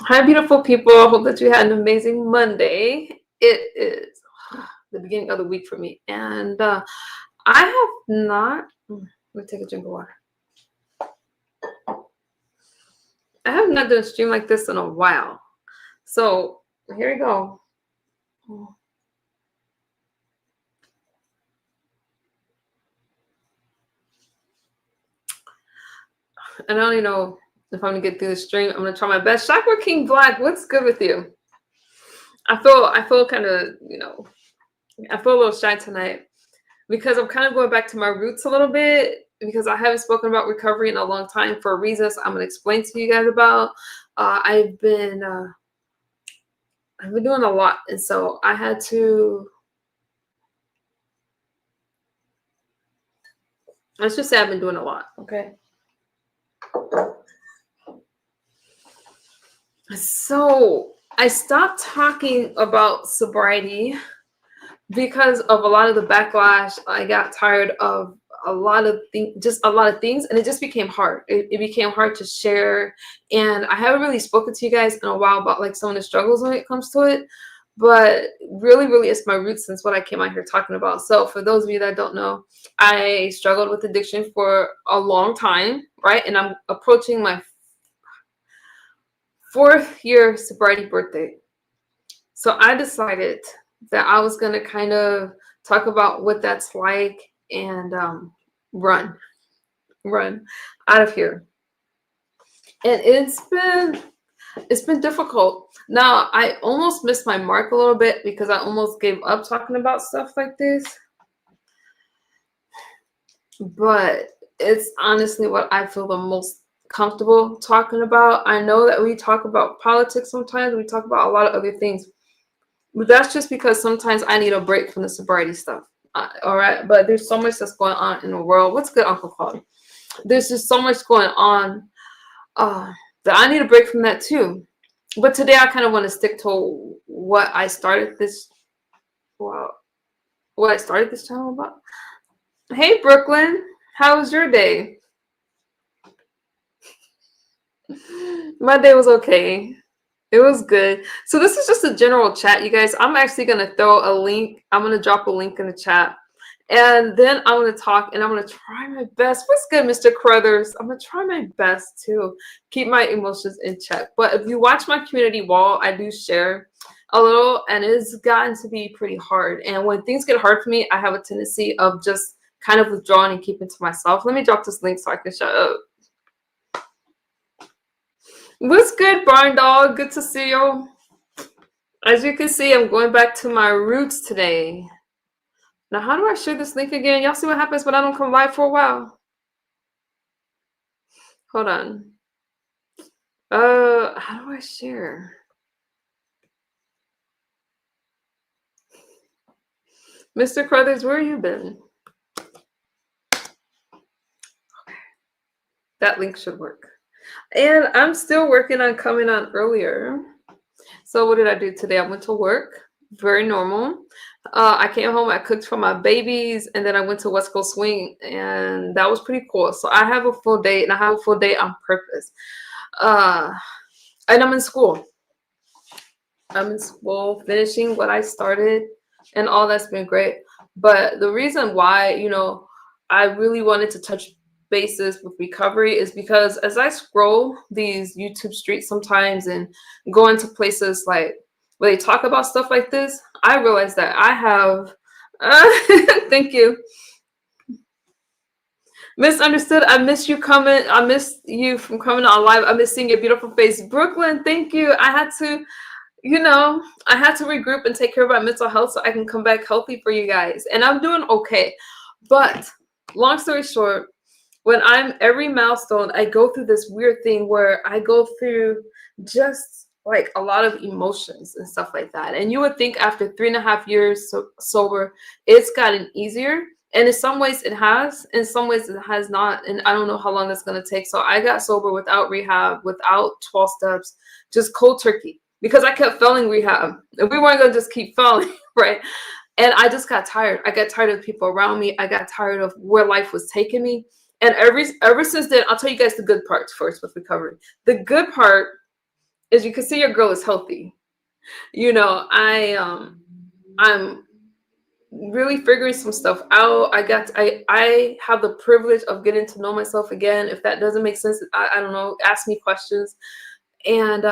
Hi, beautiful people. I hope that you had an amazing Monday. It is the beginning of the week for me. And I have not, let me take a drink of water. I have not done a stream like this in a while. So here we go. And I don't even know if I'm going to get through the stream. I'm going to try my best. Chakra King Black, what's good with you? I feel kind of, I feel a little shy tonight because I'm kind of going back to my roots a little bit because I haven't spoken about recovery in a long time for reasons I'm going to explain to you guys about. I've been doing a lot, and so I had to. Let's just say I've been doing a lot. Okay. So I stopped talking about sobriety because of a lot of the backlash. I got tired of a lot of things, just a lot of things, and it just became hard. It became hard to share, and I haven't really spoken to you guys in a while about like some of the struggles when it comes to it. But really, it's my roots, and it's what I came out here talking about. So for those of you that don't know, I struggled with addiction for a long time, right? And I'm approaching my 4th year sobriety birthday. So I decided that I was going to kind of talk about what that's like and run out of here. And it's been difficult. Now, I almost missed my mark a little bit because I almost gave up talking about stuff like this. But it's honestly what I feel the most comfortable talking about. I know that we talk about politics sometimes, we talk about a lot of other things. But that's just because sometimes I need a break from the sobriety stuff. All right. But there's so much that's going on in the world. What's good, Uncle Claude? There's just so much going on that I need a break from that too. But today I kind of want to stick to what I started this channel about. Hey Brooklyn, how was your day? My day was okay. It was good. So this is just a general chat, you guys. I'm actually going to throw a link. I'm going to drop a link in the chat. And then I'm going to talk and I'm going to try my best. What's good, Mr. Crothers? I'm going to try my best to keep my emotions in check. But if you watch my community wall, I do share a little, and it's gotten to be pretty hard. And when things get hard for me, I have a tendency of just kind of withdrawing and keeping to myself. Let me drop this link so I can shut up. What's good, Barn Dog? Good to see you. As you can see, I'm going back to my roots today. Now, how do I share this link again? Y'all see what happens when I don't come live for a while? Hold on. How do I share? Mr. Crothers, where you been? Okay. That link should work. And I'm still working on coming on earlier. So what did I do today? I went to work. Very normal. I came home, I cooked for my babies, and then I went to West Coast Swing, and that was pretty cool. So I have a full day, and I have a full day on purpose. And I'm in school. I'm in school, finishing what I started, and all that's been great. But the reason why, I really wanted to touch bases with recovery is because as I scroll these YouTube streets sometimes and go into places like where they talk about stuff like this, I realize that I have, thank you. Misunderstood. I miss you coming. I miss you from coming on live. I miss seeing your beautiful face. Brooklyn, thank you. I had to regroup and take care of my mental health so I can come back healthy for you guys. And I'm doing okay. But long story short, when I'm every milestone, I go through this weird thing where I go through just like a lot of emotions and stuff like that. And you would think after 3.5 years sober, it's gotten easier. And in some ways it has, in some ways it has not. And I don't know how long that's going to take. So I got sober without rehab, without 12 steps, just cold turkey. Because I kept failing rehab. And we weren't going to just keep failing, right? And I just got tired. I got tired of people around me. I got tired of where life was taking me. And ever since then, I'll tell you guys the good parts first with recovery. The good part as you can see, your girl is healthy. You know, I'm really figuring some stuff out. I have the privilege of getting to know myself again. If that doesn't make sense, I don't know. Ask me questions. And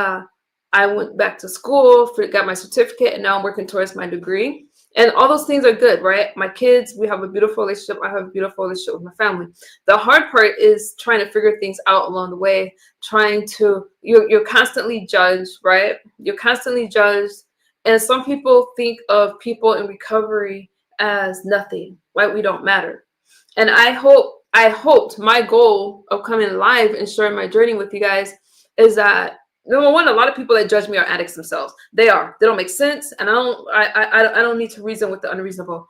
I went back to school, got my certificate, and now I'm working towards my degree. And all those things are good, right? My kids, we have a beautiful relationship. I have a beautiful relationship with my family. The hard part is trying to figure things out along the way. You're constantly judged, right? You're constantly judged, and some people think of people in recovery as nothing, like we don't matter. And I hoped my goal of coming live and sharing my journey with you guys is that number one, a lot of people that judge me are addicts themselves. They are. They don't make sense, and I don't need to reason with the unreasonable.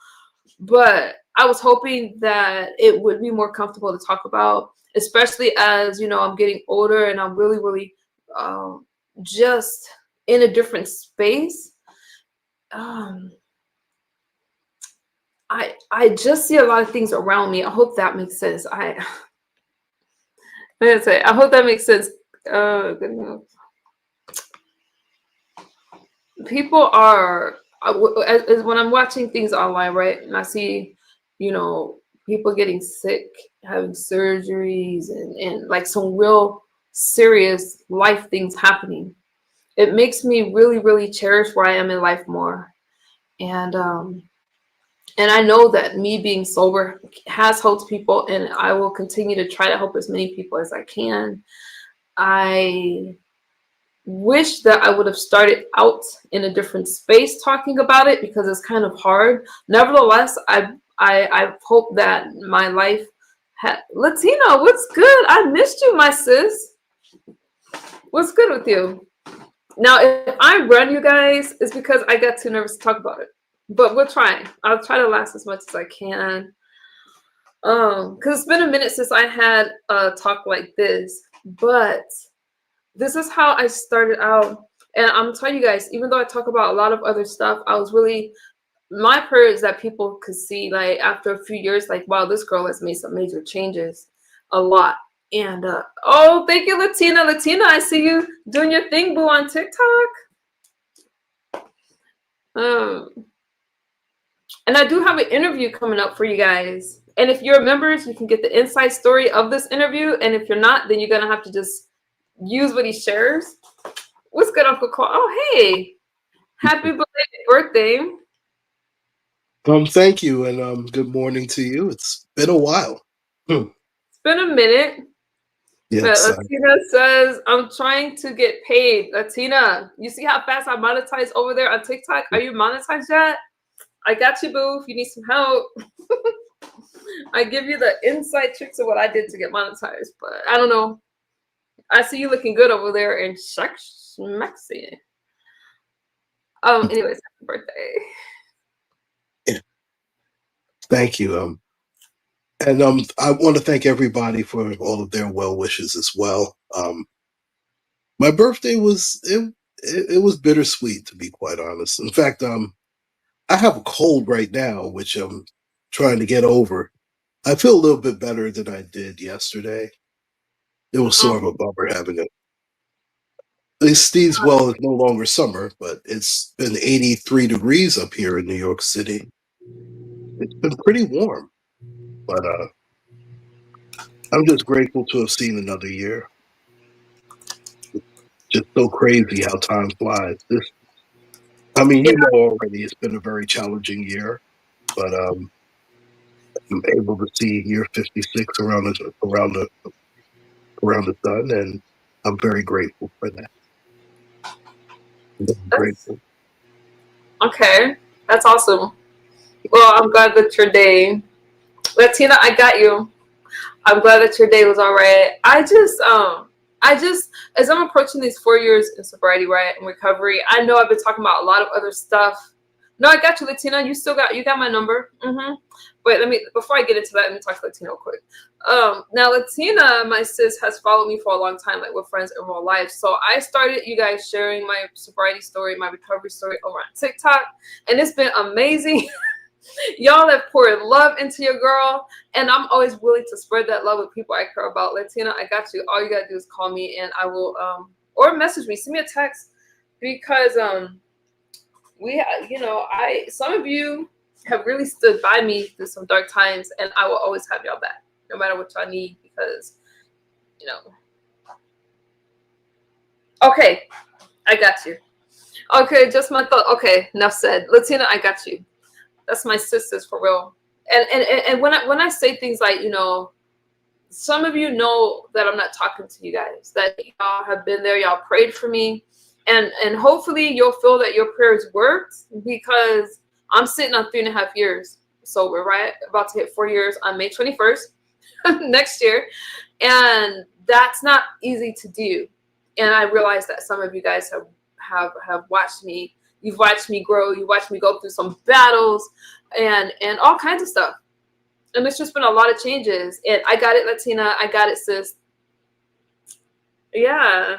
But I was hoping that it would be more comfortable to talk about, especially as you know I'm getting older and I'm really just in a different space. Um, I just see a lot of things around me. I hope that makes sense. I hope that makes sense. Goodness. People are when I'm watching things online, right, and I see, you know, people getting sick, having surgeries, and like some real serious life things happening. It makes me really cherish where I am in life more, and I know that me being sober has helped people, and I will continue to try to help as many people as I can. I wish that I would have started out in a different space talking about it because it's kind of hard. Nevertheless, I hope that my life Latina, what's good? I missed you, my sis. What's good with you? Now, if I run you guys, it's because I got too nervous to talk about it. But we'll try. I'll try to last as much as I can. Because it's been a minute since I had a talk like this, but this is how I started out. And I'm telling you guys, even though I talk about a lot of other stuff, my prayer is that people could see, like, after a few years, like, wow, this girl has made some major changes, a lot. And oh, thank you, Latina. Latina, I see you doing your thing, boo, on TikTok. And I do have an interview coming up for you guys. And if you're members, you can get the inside story of this interview. And if you're not, then you're gonna have to just use what he shares. What's good, Uncle Cole? Oh, hey, happy belated birthday. Thank you, and good morning to you. It's been a while. It's been a minute. But Yes, Latina says, I'm trying to get paid. Latina, you see how fast I monetize over there on TikTok? Are you monetized yet? I got you, boo, if you need some help. I give you the inside tricks of what I did to get monetized, but I don't know. I see you looking good over there in Mexi. Anyways, happy birthday. yeah, thank you. And I want to thank everybody for all of their well wishes as well. My birthday it was bittersweet, to be quite honest. In fact, I have a cold right now, which I'm trying to get over. I feel a little bit better than I did yesterday. It was sort of a bummer having it. Steveesville is no longer summer, but it's been 83 degrees up here in New York City. It's been pretty warm, but I'm just grateful to have seen another year. Just so crazy how time flies. I mean, Yeah, you know already it's been a very challenging year, but I'm able to see year 56 around the sun, and I'm very grateful for that. I'm very that's grateful. okay. That's awesome. Well, I'm glad that your day, Latina, I got you. I'm glad that your day was all right. As I'm approaching these 4 years in sobriety, right, and recovery, I know I've been talking about a lot of other stuff. No, I got you, Latina. You got my number. But before I get into that, let me talk to Latina real quick. Now Latina, my sis, has followed me for a long time, like we're friends in real life. So I started you guys sharing my sobriety story, my recovery story over on TikTok, and it's been amazing. Y'all have poured love into your girl, and I'm always willing to spread that love with people I care about. Latina, I got you. All you gotta do is call me, and I will or message me, send me a text, because some of you have really stood by me through some dark times, and I will always have y'all back, no matter what y'all need, because you know. Okay, I got you. Okay, just my thought. Okay, enough said. Latina, I got you. That's my sisters for real. And when I say things like, some of you know that I'm not talking to you guys, that y'all have been there, y'all prayed for me, and hopefully you'll feel that your prayers worked, because I'm sitting on 3.5 years sober, right? About to hit 4 years on May 21st next year, and that's not easy to do. And I realize that some of you guys have watched me. You've watched me grow. You watched me go through some battles and all kinds of stuff. And it's just been a lot of changes. And I got it, Latina. I got it, sis. Yeah.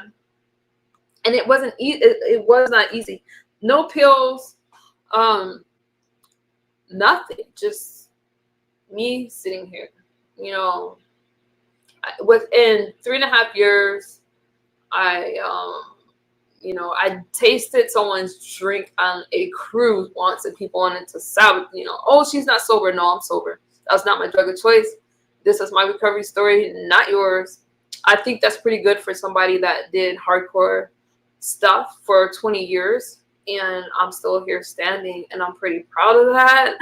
And it wasn't it was not easy. No pills, nothing. Just me sitting here. Within 3.5 years, I tasted someone's drink on a cruise once, and people wanted to sabotage, oh, she's not sober. No, I'm sober. That was not my drug of choice. This is my recovery story, not yours. I think that's pretty good for somebody that did hardcore stuff for 20 years, and I'm still here standing, and I'm pretty proud of that.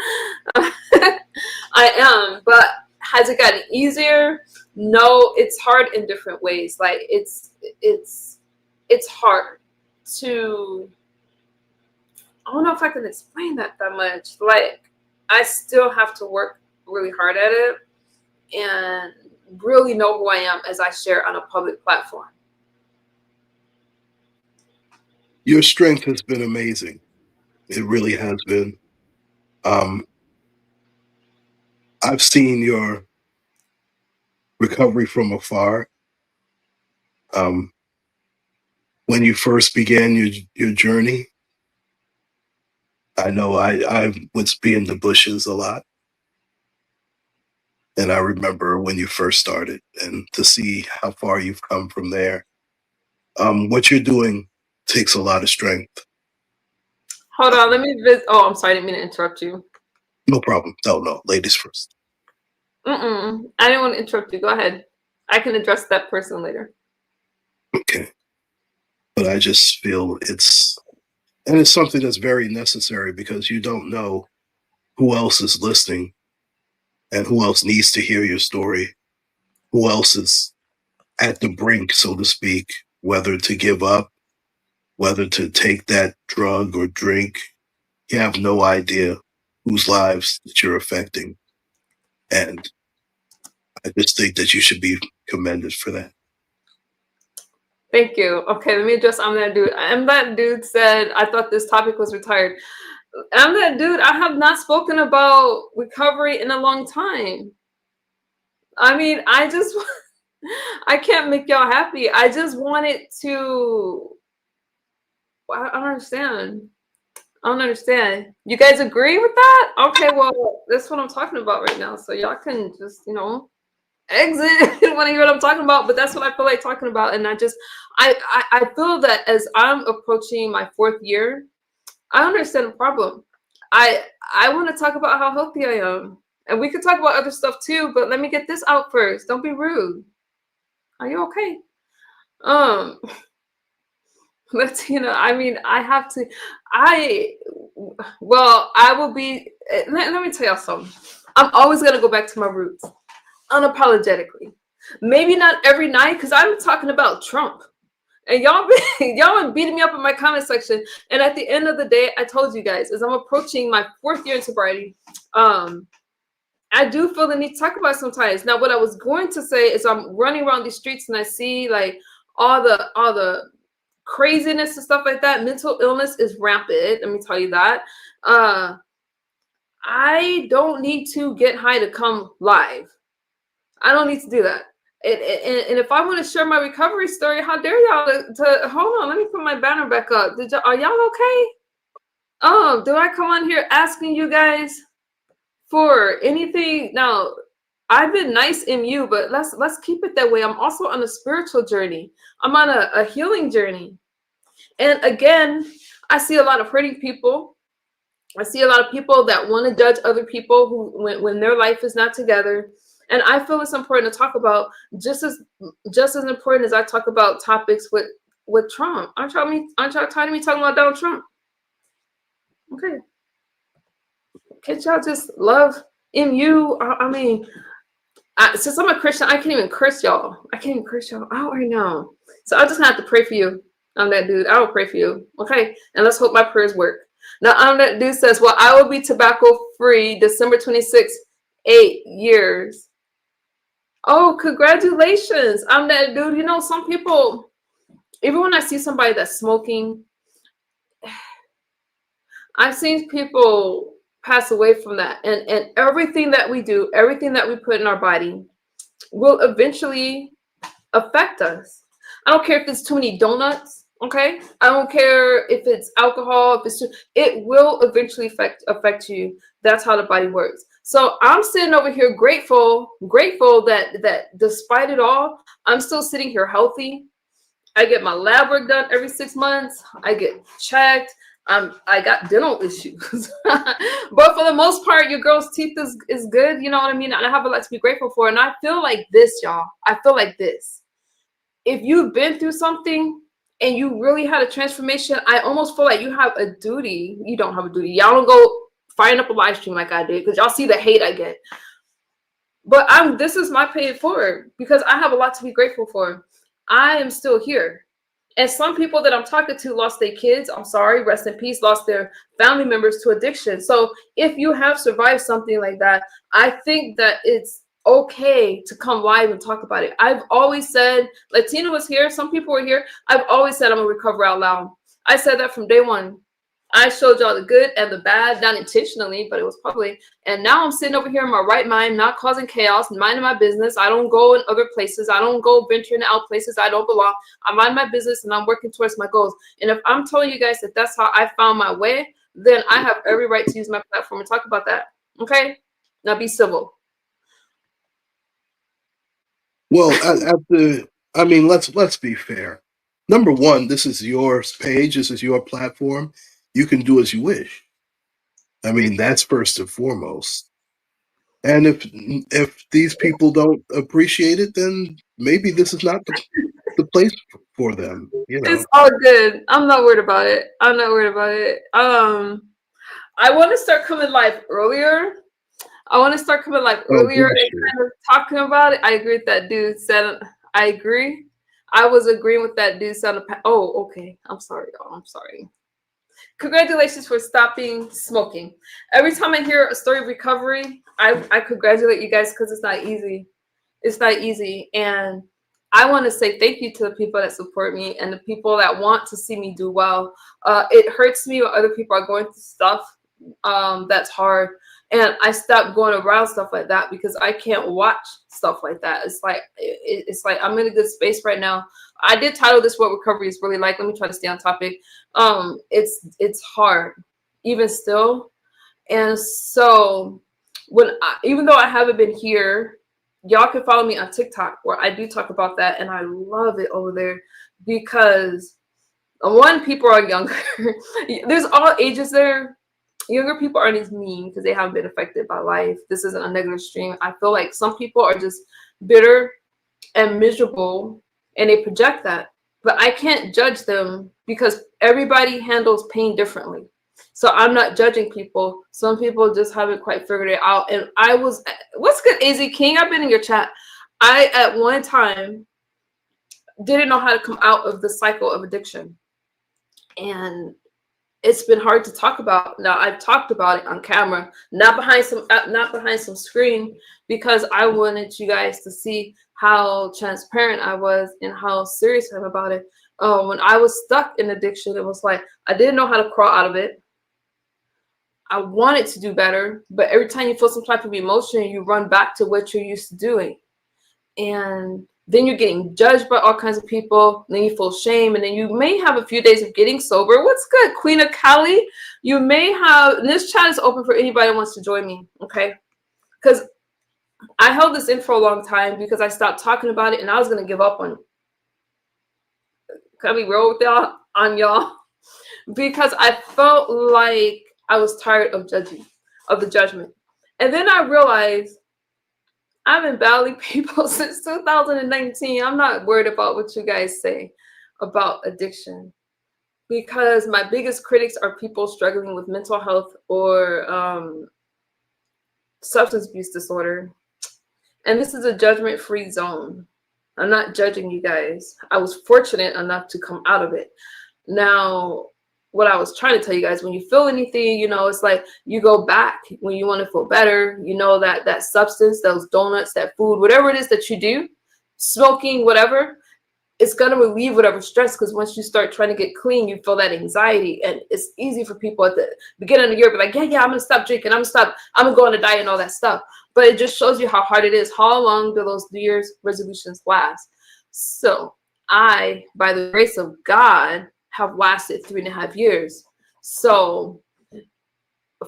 I am, but has it gotten easier? No, it's hard in different ways. Like it's hard to, I don't know if I can explain that much. Like, I still have to work really hard at it and really know who I am as I share on a public platform. Your strength has been amazing. It really has been. I've seen your recovery from afar. When you first began your journey, I know I would be in the bushes a lot. And I remember when you first started, and to see how far you've come from there. What you're doing takes a lot of strength. Hold on, let me visit. Oh, I'm sorry, I didn't mean to interrupt you. No problem. No, ladies first. I didn't want to interrupt you. Go ahead. I can address that person later. Okay. But I just feel it's something that's very necessary, because you don't know who else is listening and who else needs to hear your story, who else is at the brink, so to speak, whether to give up, whether to take that drug or drink. You have no idea whose lives that you're affecting. And I just think that you should be commended for that. Thank you. Okay, let me address I'm that dude. I'm that dude said, I thought this topic was retired. I'm that dude. I have not spoken about recovery in a long time. I mean, I can't make y'all happy. I just wanted to, I don't understand. I don't understand. You guys agree with that? Okay, well, that's what I'm talking about right now. So y'all can just, exit if you want to hear what I'm talking about. But that's what I feel like talking about. And I feel that as I'm approaching my 4th year, I understand the problem. I want to talk about how healthy I am. And we could talk about other stuff too, but let me get this out first. Don't be rude. Are you okay? Latina, I mean, I will be, let me tell y'all something. I'm always going to go back to my roots, unapologetically. Maybe not every night, because I'm talking about Trump. And y'all been beating me up in my comment section. And at the end of the day, I told you guys, as I'm approaching my 4th year in sobriety, I do feel the need to talk about it sometimes. Now, what I was going to say is I'm running around these streets and I see like all the craziness and stuff like that. Mental illness is rampant. Let me tell you that. I don't need to get high to come live. I don't need to do that. And if I want to share my recovery story, how dare y'all to hold on? Let me put my banner back up. Are y'all okay? Do I come on here asking you guys for anything? No, I've been nice in you, but let's keep it that way. I'm also on a spiritual journey. I'm on a healing journey. And again, I see a lot of hurting people. I see a lot of people that want to judge other people who when their life is not together. And I feel it's important to talk about just as important as I talk about topics with Trump. Aren't y'all tired of me talking about Donald Trump? Okay. Can't y'all just love MU? I mean, since I'm a Christian, I can't even curse y'all. I can't even curse y'all out right now. So I'm just gonna have to pray for you. I'm that dude. I will pray for you. Okay? And let's hope my prayers work. Now, I'm that dude says, well, I will be tobacco free December 26th, 8 years. Oh, congratulations. I'm that dude. You know, some people, even when I see somebody that's smoking, I've seen people pass away from that. And everything that we do, everything that we put in our body will eventually affect us. I don't care if it's too many donuts, okay? I don't care if it's alcohol, if it's it will eventually affect you. That's how the body works. So I'm sitting over here grateful that despite it all, I'm still sitting here healthy. I get my lab work done every 6 months. I get checked. I got dental issues, but for the most part, your girl's teeth is good. You know what I mean? And I have a lot to be grateful for. And I feel like this, y'all. I feel like this. If you've been through something and you really had a transformation, I almost feel like you have a duty. You don't have a duty. Y'all don't go firing up a live stream like I did because y'all see the hate I get. But this is my pay it forward because I have a lot to be grateful for. I am still here. And some people that I'm talking to lost their kids. I'm sorry, rest in peace, lost their family members to addiction. So if you have survived something like that, I think that it's okay to come live and talk about it. I've always said, Latina was here, some people were here. I've always said I'm gonna recover out loud. I said that from day one. I showed y'all the good and the bad, not intentionally, but it was public. And now I'm sitting over here in my right mind, not causing chaos, minding my business. I don't go in other places. I don't go venturing out places I don't belong. I mind my business and I'm working towards my goals. And if I'm telling you guys that that's how I found my way, then I have every right to use my platform and talk about that. Okay? Now be civil. Well, let's be fair. Number one, this is your page. This is your platform. You can do as you wish. I mean, that's first and foremost. And if these people don't appreciate it, then maybe this is not the place for them. You know. It's all good. I'm not worried about it. I'm not worried about it. I want to start coming live earlier. And kind of talking about it. I agree with that dude said. I agree. I was agreeing with that dude said. Oh, okay. I'm sorry, y'all. I'm sorry. Congratulations for stopping smoking. Every time I hear a story of recovery, I congratulate you guys because it's not easy. It's not easy. And I want to say thank you to the people that support me and the people that want to see me do well. It hurts me when other people are going through stuff that's hard. And I stopped going around stuff like that because I can't watch stuff like that. It's like I'm in a good space right now. I did title this "What Recovery Is Really Like." Let me try to stay on topic. It's hard, even still. And so even though I haven't been here, y'all can follow me on TikTok where I do talk about that, and I love it over there because one, people are younger. There's all ages there. Younger people aren't as mean because they haven't been affected by life. This isn't a negative stream. I feel like some people are just bitter and miserable and they project that. But I can't judge them because everybody handles pain differently. So I'm not judging people. Some people just haven't quite figured it out. And what's good, AZ King? I've been in your chat. I, at one time, didn't know how to come out of the cycle of addiction. And it's been hard to talk about. Now I've talked about it on camera, not behind some screen, because I wanted you guys to see how transparent I was and how serious I'm about it. When I was stuck in addiction, it was like I didn't know how to crawl out of it. I wanted to do better, but every time you feel some type of emotion, you run back to what you're used to doing. And then you're getting judged by all kinds of people. Then you feel shame. And then you may have a few days of getting sober. What's good, Queen of Cali? You may have, and this chat is open for anybody who wants to join me, okay? Because I held this in for a long time because I stopped talking about it and I was gonna give up on it. Can I be real with y'all on y'all? Because I felt like I was tired of the judgment. And then I realized I've been battling people since 2019. I'm not worried about what you guys say about addiction because my biggest critics are people struggling with mental health or substance abuse disorder. And this is a judgment free zone. I'm not judging you guys. I was fortunate enough to come out of it. Now, what I was trying to tell you guys, when you feel anything, it's like you go back when you want to feel better, that substance, those donuts, that food, whatever it is that you do, smoking, whatever, it's going to relieve whatever stress, because once you start trying to get clean, you feel that anxiety. And it's easy for people at the beginning of the year to be like, yeah, I'm going to stop drinking. I'm going to go on a diet and all that stuff. But it just shows you how hard it is. How long do those New Year's resolutions last? So I, by the grace of God, have lasted 3.5 years. So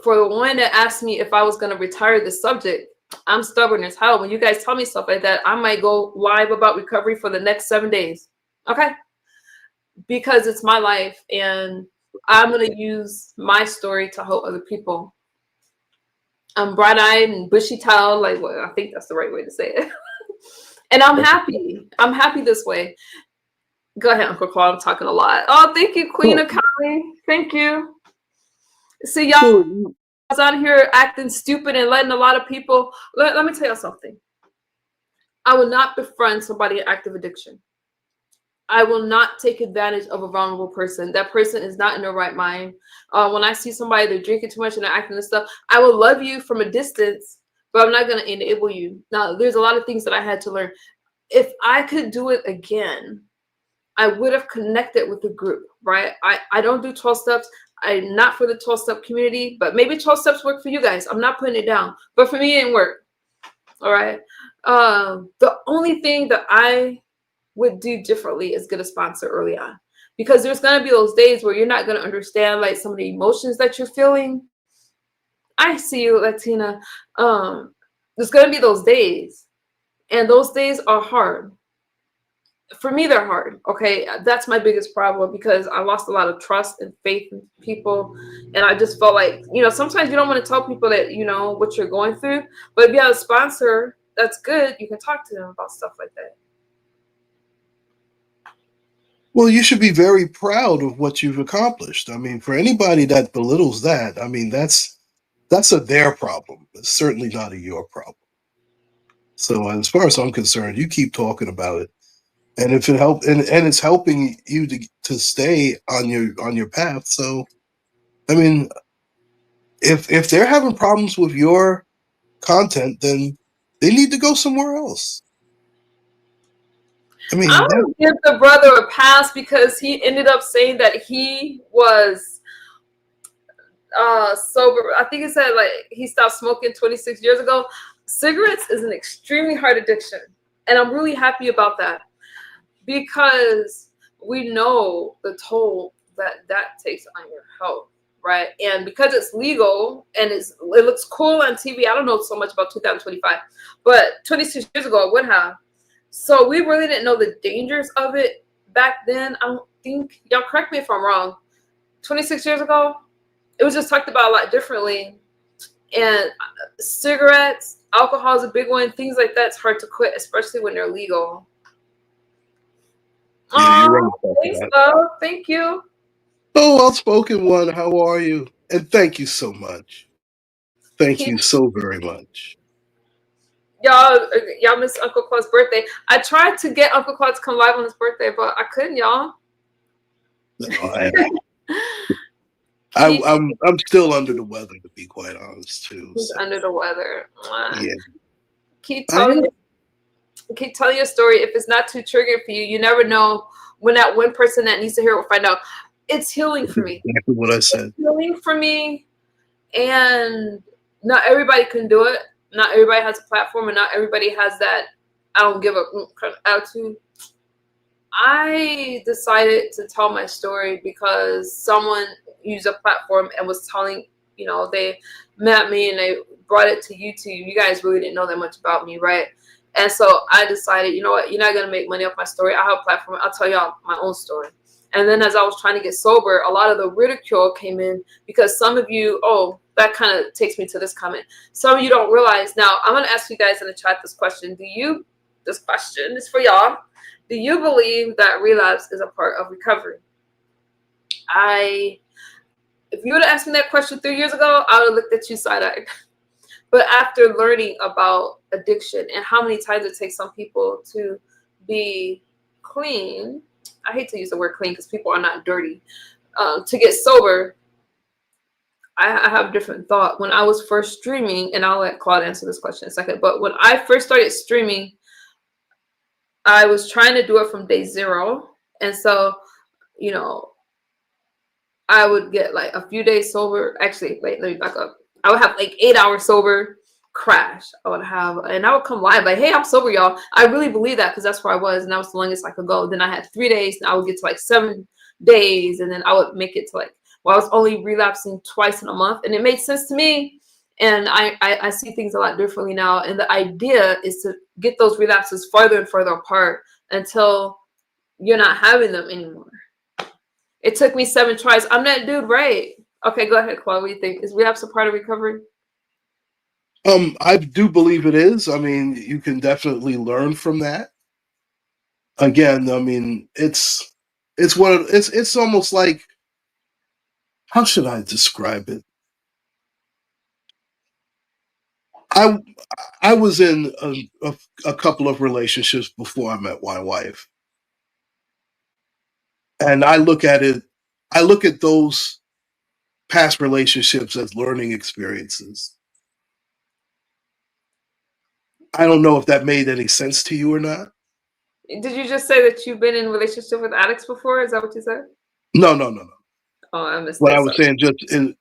for the one that asked me if I was going to retire this subject, I'm stubborn as hell. When you guys tell me stuff like that, I might go live about recovery for the next 7 days. Okay? Because it's my life and I'm going to use my story to help other people. I'm bright-eyed and bushy-tailed, I think that's the right way to say it. And I'm happy. I'm happy this way. Go ahead, Uncle Claude. I'm talking a lot. Oh, thank you, Queen of Cali. Thank you. See, y'all was out here acting stupid and letting a lot of people. Let me tell you something. I will not befriend somebody in active addiction. I will not take advantage of a vulnerable person. That person is not in their right mind. When I see somebody, they're drinking too much and they're acting this stuff, I will love you from a distance, but I'm not going to enable you. Now, there's a lot of things that I had to learn. If I could do it again, I would have connected with the group, right? I don't do 12 steps. I'm not for the 12-step community, but maybe 12 steps work for you guys. I'm not putting it down, but for me, it didn't work. All right. The only thing that I would do differently is get a sponsor early on, because there's going to be those days where you're not going to understand like some of the emotions that you're feeling. I see you, Latina. There's going to be those days, and those days are hard. For me, they're hard. Okay, that's my biggest problem, because I lost a lot of trust and faith in people, and I just felt like, sometimes you don't want to tell people that what you're going through, but if you have a sponsor, that's good. You can talk to them about stuff like that. Well, you should be very proud of what you've accomplished. I mean, for anybody that belittles that, I mean, that's a their problem. It's certainly not a your problem. So as far as I'm concerned, you keep talking about it. And if it help and it's helping you to stay on your path. So I mean, if they're having problems with your content, then they need to go somewhere else. I mean, I would give the brother a pass, because he ended up saying that he was sober. I think he said like he stopped smoking 26 years ago. Cigarettes is an extremely hard addiction, and I'm really happy about that, because we know the toll that takes on your health, right? And because it's legal and it looks cool on TV. I don't know so much about 2025, but 26 years ago I would have. So we really didn't know the dangers of it back then. I don't think, y'all correct me if I'm wrong, 26 years ago, it was just talked about a lot differently. And cigarettes, alcohol is a big one. Things like that's hard to quit, especially when they're legal. yeah, you're right about Thanks, that. love. Thank you. Oh, well-spoken one. How are you? And thank you so much. Thank Keep you so very much. y'all miss Uncle Claude's birthday. I tried to get Uncle Claude to come live on his birthday, but I couldn't, y'all. No, Keep I'm still under the weather, to be quite honest, too. He's So under the weather. yeah, Keep I telling am. keep telling your story. If it's not too triggering for you, you never know when that one person that needs to hear it will find out. It's healing That's for me. exactly what I said. Healing for me, and not everybody can do it. Not everybody has a platform, and not everybody has that I don't give a kind of attitude. I decided to tell my story because someone used a platform and was telling, they met me and they brought it to YouTube, you guys really didn't know that much about me, right? And so I decided, you know what, you're not gonna make money off my story. I have a platform. I'll tell y'all my own story. And then as I was trying to get sober, a lot of the ridicule came in because some of you, oh, that kind of takes me to this comment. Some of you don't realize. Now, I'm going to ask you guys in the chat this question. This question is for y'all. Do you believe that relapse is a part of recovery? If you would have asked me that question 3 years ago, I would have looked at you side-eyed. But after learning about addiction and how many times it takes some people to be clean, I hate to use the word clean because people are not dirty, to get sober, I have a different thought. When I was first streaming, and I'll let Claude answer this question in a second, but when I first started streaming, I was trying to do it from day 0. And so, you know, I would get like a few days sober. Actually, wait, let me back up. I would have like 8 hours sober, crash. And I would come live like, hey, I'm sober, y'all. I really believe that because that's where I was, and that was the longest I could go. Then I had 3 days, and I would get to like 7 days, and then I would make it to like, well, I was only relapsing twice in a month, and it made sense to me. And I see things a lot differently now. And the idea is to get those relapses farther and further apart until you're not having them anymore. It took me 7 tries. I'm that dude, right? Okay, go ahead, Claude. What do you think? Is relapse a part of recovery? I do believe it is. I mean, you can definitely learn from that. Again, I mean, it's almost like, how should I describe it? I was in a couple of relationships before I met my wife, and I look at those past relationships as learning experiences. I don't know if that made any sense to you or not. Did you just say that you've been in a relationship with addicts before? Is that what you said? No. Oh, I missed What that. I was saying, just in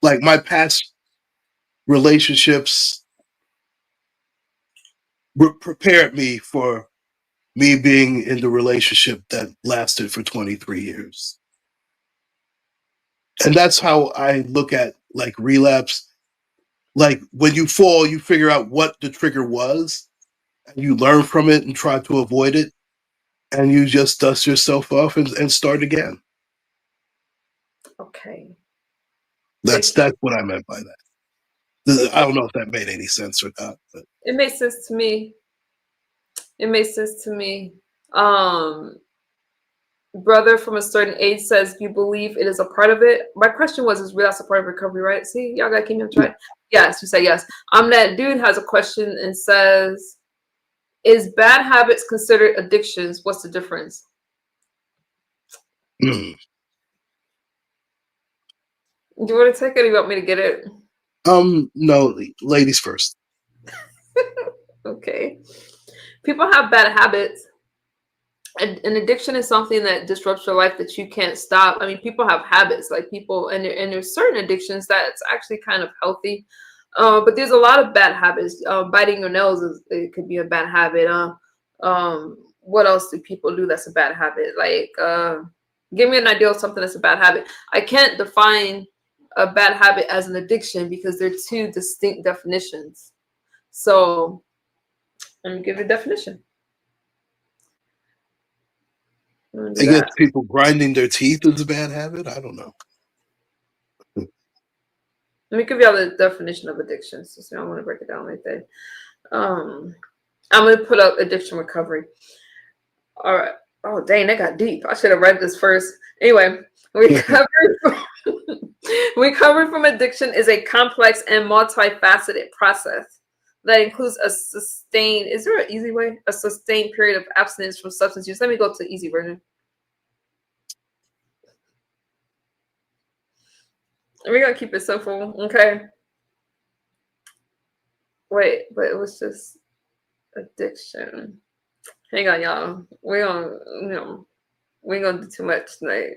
like my past relationships prepared me for me being in the relationship that lasted for 23 years. And that's how I look at like relapse. Like when you fall, you figure out what the trigger was, and you learn from it and try to avoid it, and you just dust yourself off and start again. Okay. That's what I meant by that. I don't know if that made any sense or not. But. It makes sense to me. Brother from a certain age says, you believe it is a part of it. My question was, is relapse a part of recovery, right? See, y'all got to keep me on track. Yes, you say yes. That dude has a question and says, is bad habits considered addictions? What's the difference? Mm. Do you want to take it or you want me to get it? No, ladies first. Okay. People have bad habits. An addiction is something that disrupts your life that you can't stop. I mean, people have habits, like people, and there's certain addictions that's actually kind of healthy. But there's a lot of bad habits. Biting your nails it could be a bad habit. What else do people do that's a bad habit? Like, give me an idea of something that's a bad habit. I can't define a bad habit as an addiction because they're two distinct definitions. So let me give you a definition. I guess people grinding their teeth is a bad habit. I don't know. Let me give y'all the definition of addiction. So I want to break it down like that. I'm going to put up addiction recovery. All right. Oh, dang, that got deep. I should have read this first. Anyway, recovery from addiction is a complex and multifaceted process that includes a sustained, is there an easy way? A sustained period of abstinence from substance use. Let me go to the easy version. We're going to keep it simple, okay? Wait, but it was just addiction. Hang on, y'all. We ain't gonna do too much tonight.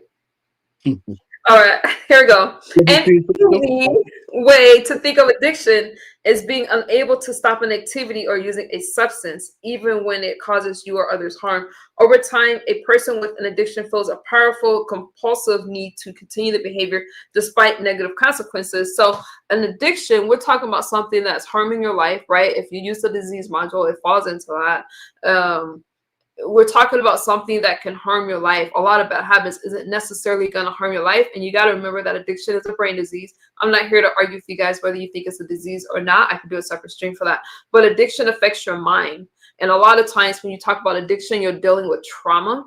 All right, here we go. Let me An see something. easy way to think of addiction is being unable to stop an activity or using a substance, even when it causes you or others harm. Over time, a person with an addiction feels a powerful, compulsive need to continue the behavior despite negative consequences. So, an addiction, we're talking about something that's harming your life, right? If you use the disease module, it falls into that. We're talking about something that can harm your life. A lot of bad habits isn't necessarily going to harm your life. And you got to remember that addiction is a brain disease. I'm not here to argue with you guys whether you think it's a disease or not. I can do a separate stream for that. But addiction affects your mind. And a lot of times when you talk about addiction, you're dealing with trauma.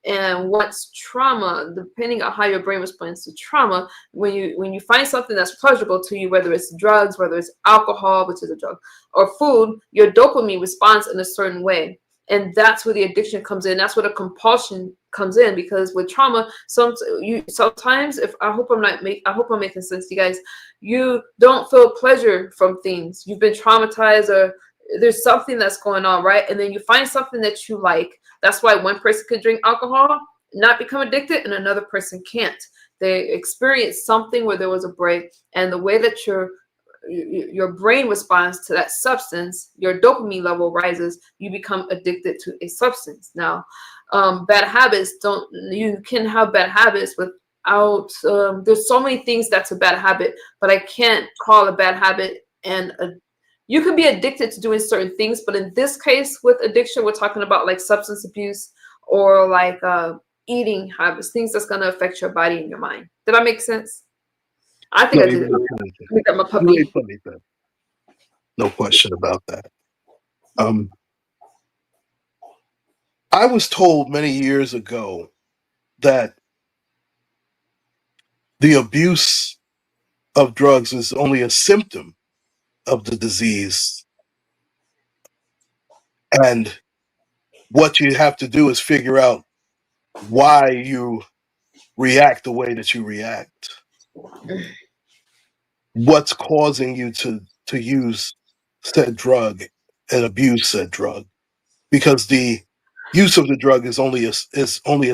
And what's trauma, depending on how your brain responds to trauma, when you find something that's pleasurable to you, whether it's drugs, whether it's alcohol, which is a drug, or food, your dopamine responds in a certain way. And that's where the addiction comes in. That's where the compulsion comes in, because with trauma, sometimes, if I hope I'm making sense to you guys, you don't feel pleasure from things. You've been traumatized, or there's something that's going on, right? And then you find something that you like. That's why one person could drink alcohol, not become addicted, and another person can't. They experience something where there was a break, and the way that your brain responds to that substance, your dopamine level rises, you become addicted to a substance. Now, bad habits you can have bad habits without, there's so many things that's a bad habit, but I can't call a bad habit. And you can be addicted to doing certain things, but in this case with addiction, we're talking about like substance abuse, or like eating habits, things that's going to affect your body and your mind. Did that make sense? I think No, I you did. made plenty sense. Let me get my You made puppy. plenty sense. No question about that. Um, I was told many years ago that the abuse of drugs is only a symptom of the disease, and what you have to do is figure out why you react the way that you react. What's causing you to use said drug and abuse said drug? Because the use of the drug is only a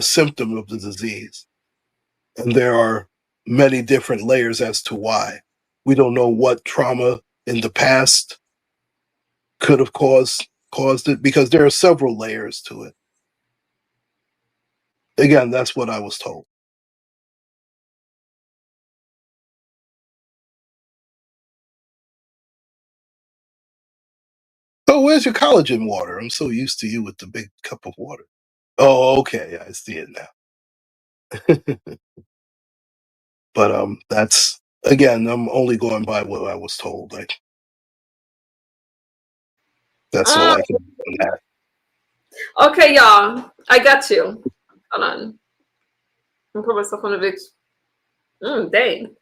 symptom of the disease, and there are many different layers as to why. We don't know what trauma in the past could have caused it, because there are several layers to it. Again, that's what I was told. Oh, where's your collagen water? I'm so used to you with the big cup of water. Oh, okay, I see it now. But that's, again, I'm only going by what I was told. Like, that's all Uh, I can do on that. okay, y'all. I got you. Hold on. I'm put myself on a big. Dang.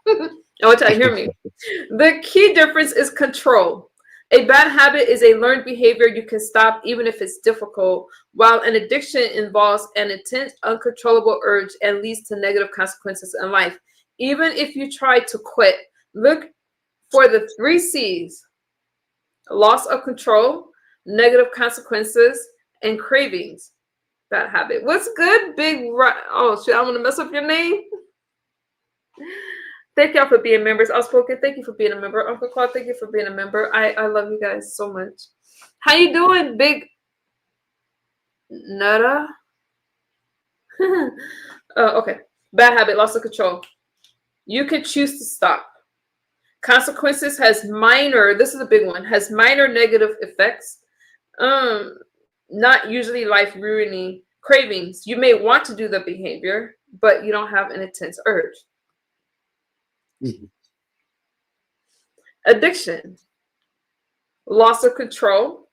I want y'all to hear me. The key difference is control. A bad habit is a learned behavior you can stop even if it's difficult, while an addiction involves an intense, uncontrollable urge and leads to negative consequences in life. Even if you try to quit, look for the 3 C's: loss of control, negative consequences, and cravings. Bad habit. What's good, Oh, shit, I'm going to mess up your name. Thank y'all for being members. Outspoken, thank you for being a member. Uncle Claude, thank you for being a member. I love you guys so much. How you doing, Big Nutta? Okay. Bad habit, loss of control. You can choose to stop. Consequences has minor, this is a big one, has minor negative effects. Not usually life ruining. Cravings. You may want to do the behavior, but you don't have an intense urge. Mhm. Addiction. Loss of control.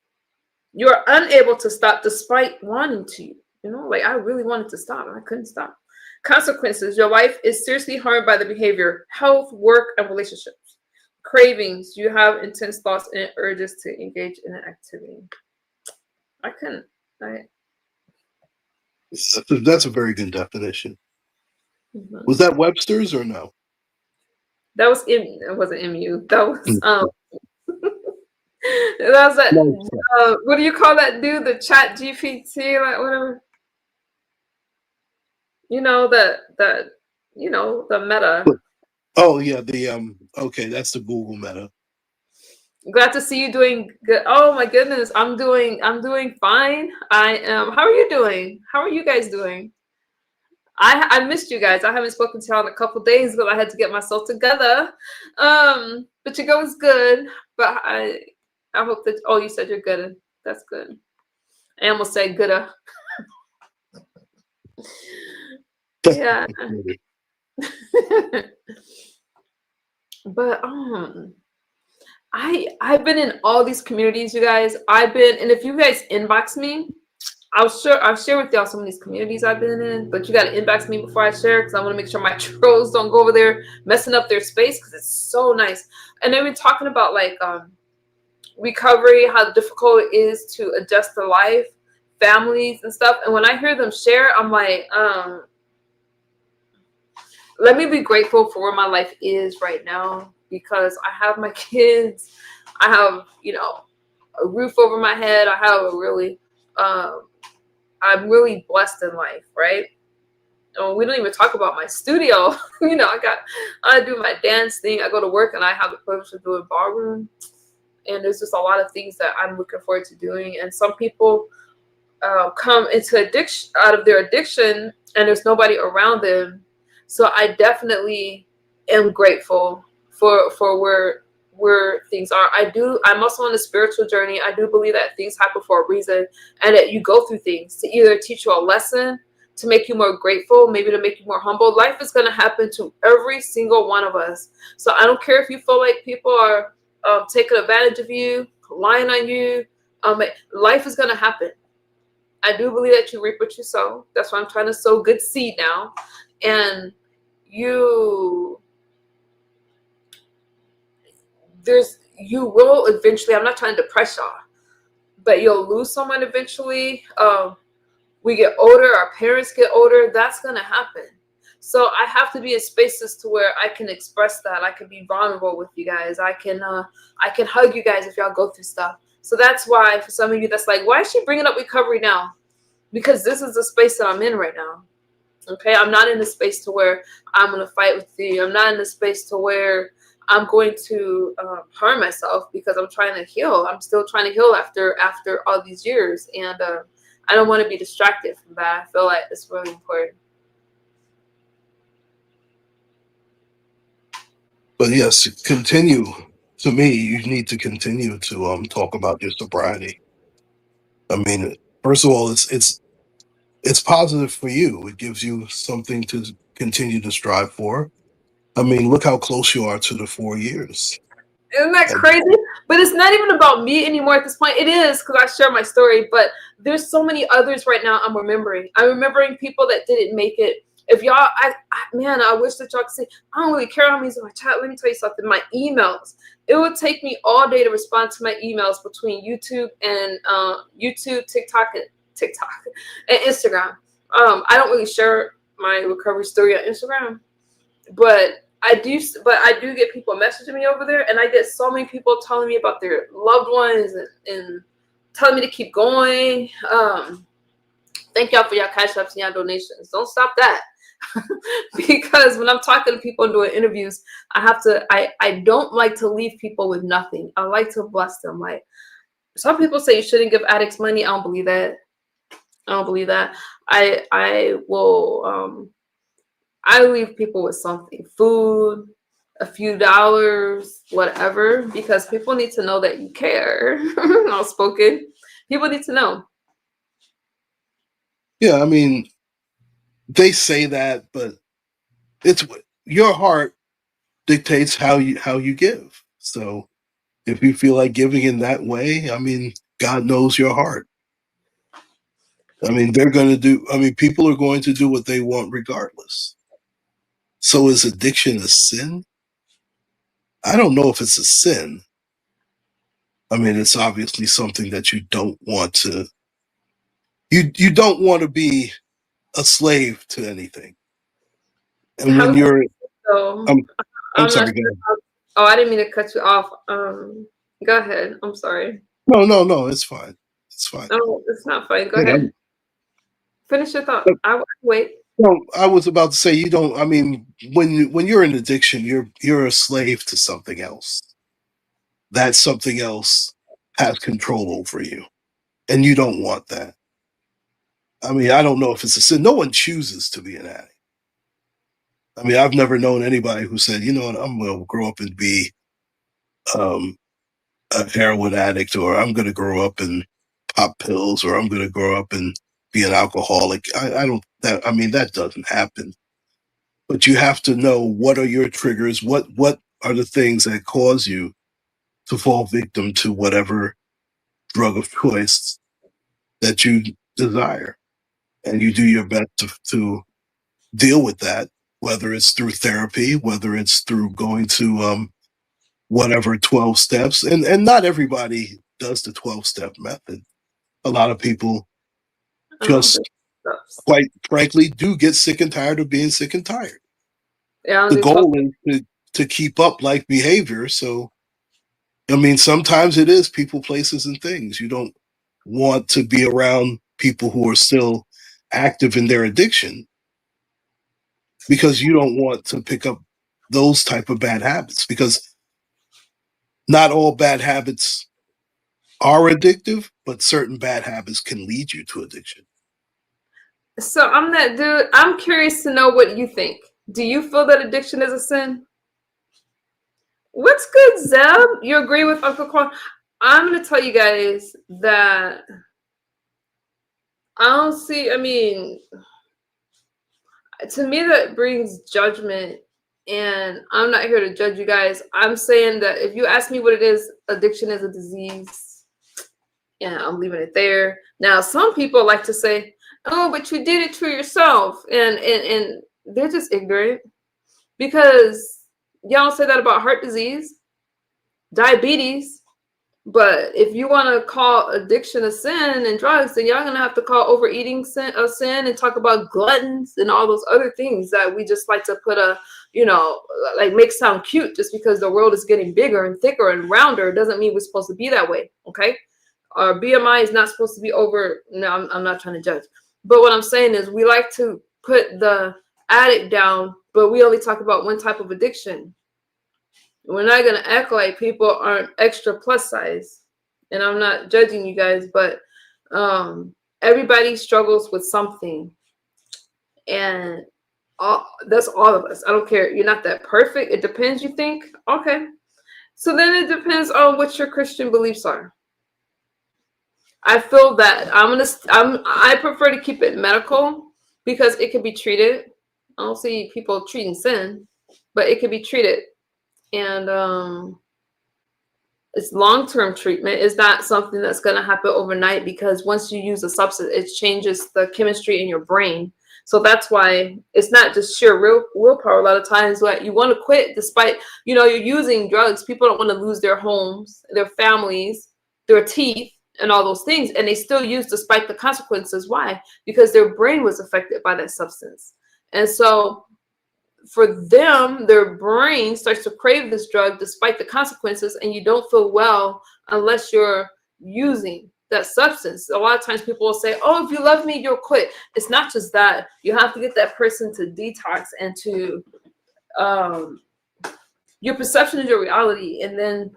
You're unable to stop despite wanting to. Like I really wanted to stop and I couldn't stop. Consequences. Your life is seriously harmed by the behavior, health, work, and relationships. Cravings. You have intense thoughts and urges to engage in an activity. I couldn't. That's a very good definition. Mhm. Was that Webster's or no? That was it wasn't MU. That was Mm. that was that. No, sir. What do you call that dude? The Chat GPT, like whatever. That the Meta. Oh yeah, the okay, that's the Google Meta. Glad to see you doing good. Oh my goodness, I'm doing fine. I am. How are you doing? How are you guys doing? I missed you guys. I haven't spoken to y'all in a couple days because I had to get myself together. But your girl was good. But I hope that. Oh, you said you're good. That's good. I almost said gooder. Yeah. But I've been in all these communities, you guys. And if you guys inbox me, I'll share with y'all some of these communities I've been in. But you got to inbox me before I share because I want to make sure my trolls don't go over there messing up their space because it's so nice. And they've been talking about like recovery, how difficult it is to adjust to life, families and stuff. And when I hear them share, I'm like, let me be grateful for where my life is right now because I have my kids. I have, a roof over my head. I have um, I'm really blessed in life, right? And we don't even talk about my studio. I do my dance thing. I go to work and I have the privilege of doing ballroom. And there's just a lot of things that I'm looking forward to doing. And some people come into addiction out of their addiction and there's nobody around them. So I definitely am grateful for where things are. I'm also on a spiritual journey. I do believe that things happen for a reason and that you go through things to either teach you a lesson, to make you more grateful, maybe to make you more humble. Life is going to happen to every single one of us. So I don't care if you feel like people are taking advantage of you, lying on you. Life is going to happen. I do believe that you reap what you sow. That's why I'm trying to sow good seed now. And you you will eventually, I'm not trying to depress y'all, but you'll lose someone eventually. We get older, our parents get older, that's gonna happen. So I have to be in spaces to where I can express that. I can be vulnerable with you guys. I can hug you guys if y'all go through stuff. So that's why for some of you that's like, why is she bringing up recovery now? Because this is the space that I'm in right now. Okay, I'm not in the space to where I'm gonna fight with you. I'm not in the space to where I'm going to harm myself because I'm trying to heal. I'm still trying to heal after all these years, and I don't want to be distracted from that. I feel like it's really important. But yes, continue. To me, you need to continue to talk about your sobriety. I mean, first of all, it's positive for you. It gives you something to continue to strive for. I mean, look how close you are to the 4 years. Isn't that And crazy? But it's not even about me anymore at this point. It is because I share my story, but there's so many others right now I'm remembering. I'm remembering people that didn't make it. If y'all, man, I wish that y'all could say, I don't really care how many's in my chat. Let me tell you something. My emails. It would take me all day to respond to my emails between YouTube, TikTok, and Instagram. I don't really share my recovery story on Instagram, but I do get people messaging me over there, and I get so many people telling me about their loved ones and telling me to keep going. Thank y'all for y'all cash ups and y'all donations. Don't stop that. Because when I'm talking to people and doing interviews, I don't like to leave people with nothing. I like to bless them. Like some people say you shouldn't give addicts money. I don't believe that. I don't believe that. I will I leave people with something, food, a few dollars, whatever, because people need to know that you care. Outspoken. People need to know. yeah, I mean, they say that, but it's your heart dictates how you give. So if you feel like giving in that way, I mean, God knows your heart. I mean, people are going to do what they want regardless. So is addiction a sin? I don't know if it's a sin. I mean, it's obviously something that you don't want to. You don't want to be a slave to anything. And How when you're, so? I'm, I'm I'm not sorry. Go sure. ahead. Oh, I didn't mean to cut you off. Go ahead. I'm sorry. No, no, no. It's fine. It's fine. Oh, it's not fine. Go Hey, ahead. Finish your thought. I wait. Well, I was about to say you don't. I mean, when you're in addiction, you're a slave to something else. That something else has control over you, and you don't want that. I mean, I don't know if it's a sin. No one chooses to be an addict. I mean, I've never known anybody who said, you know what, I'm going to grow up and be um, a heroin addict, or I'm going to grow up and pop pills, or I'm going to grow up and be an alcoholic. I don't. That I mean, that doesn't happen. But you have to know what are your triggers. What are the things that cause you to fall victim to whatever drug of choice that you desire, and you do your best to deal with that, whether it's through therapy, whether it's through going to whatever 12 steps. And not everybody does the 12-step method. A lot of people I don't do just, steps. quite frankly, do get sick and tired of being sick and tired. Yeah, I don't The do 12 goal is to keep up like behavior. So, I mean, sometimes it is people, places, and things. You don't want to be around people who are still active in their addiction because you don't want to pick up those type of bad habits, because not all bad habits are addictive, but certain bad habits can lead you to addiction. So I'm that dude. I'm curious to know what you think. Do you feel that addiction is a sin? What's good, Zeb? You agree with Uncle Quan? I'm gonna tell you guys that I don't see. I mean, to me, that brings judgment, and I'm not here to judge you guys. I'm saying that if you ask me what it is, addiction is a disease, and I'm leaving it there. Now, some people like to say, "Oh, but you did it to yourself," and they're just ignorant because y'all say that about heart disease, diabetes. But if you want to call addiction a sin and drugs, then y'all gonna have to call overeating a sin and talk about gluttons and all those other things that we just like to put like make sound cute. Just because the world is getting bigger and thicker and rounder doesn't mean we're supposed to be that way. Okay, our BMI is not supposed to be over. No, I'm not trying to judge, but what I'm saying is we like to put the addict down, but we only talk about one type of addiction. We're not gonna act like people aren't extra plus size. And I'm not judging you guys, but everybody struggles with something, and that's all of us. I don't care. You're not that perfect. It depends. You think, okay? So then it depends on what your Christian beliefs are. I feel that I prefer to keep it medical because it can be treated. I don't see people treating sin, but it can be treated, and it's long-term treatment. Is not something that's going to happen overnight, because once you use a substance, it changes the chemistry in your brain. So that's why it's not just sheer willpower. A lot of times what you want to quit despite you're using drugs. People don't want to lose their homes, their families, their teeth, and all those things, and they still use despite the consequences. Why? Because their brain was affected by that substance. And so for them, their brain starts to crave this drug despite the consequences, and you don't feel well unless you're using that substance. A lot of times people will say, "Oh, if you love me, you'll quit." It's not just that. You have to get that person to detox and to your perception is your reality, and then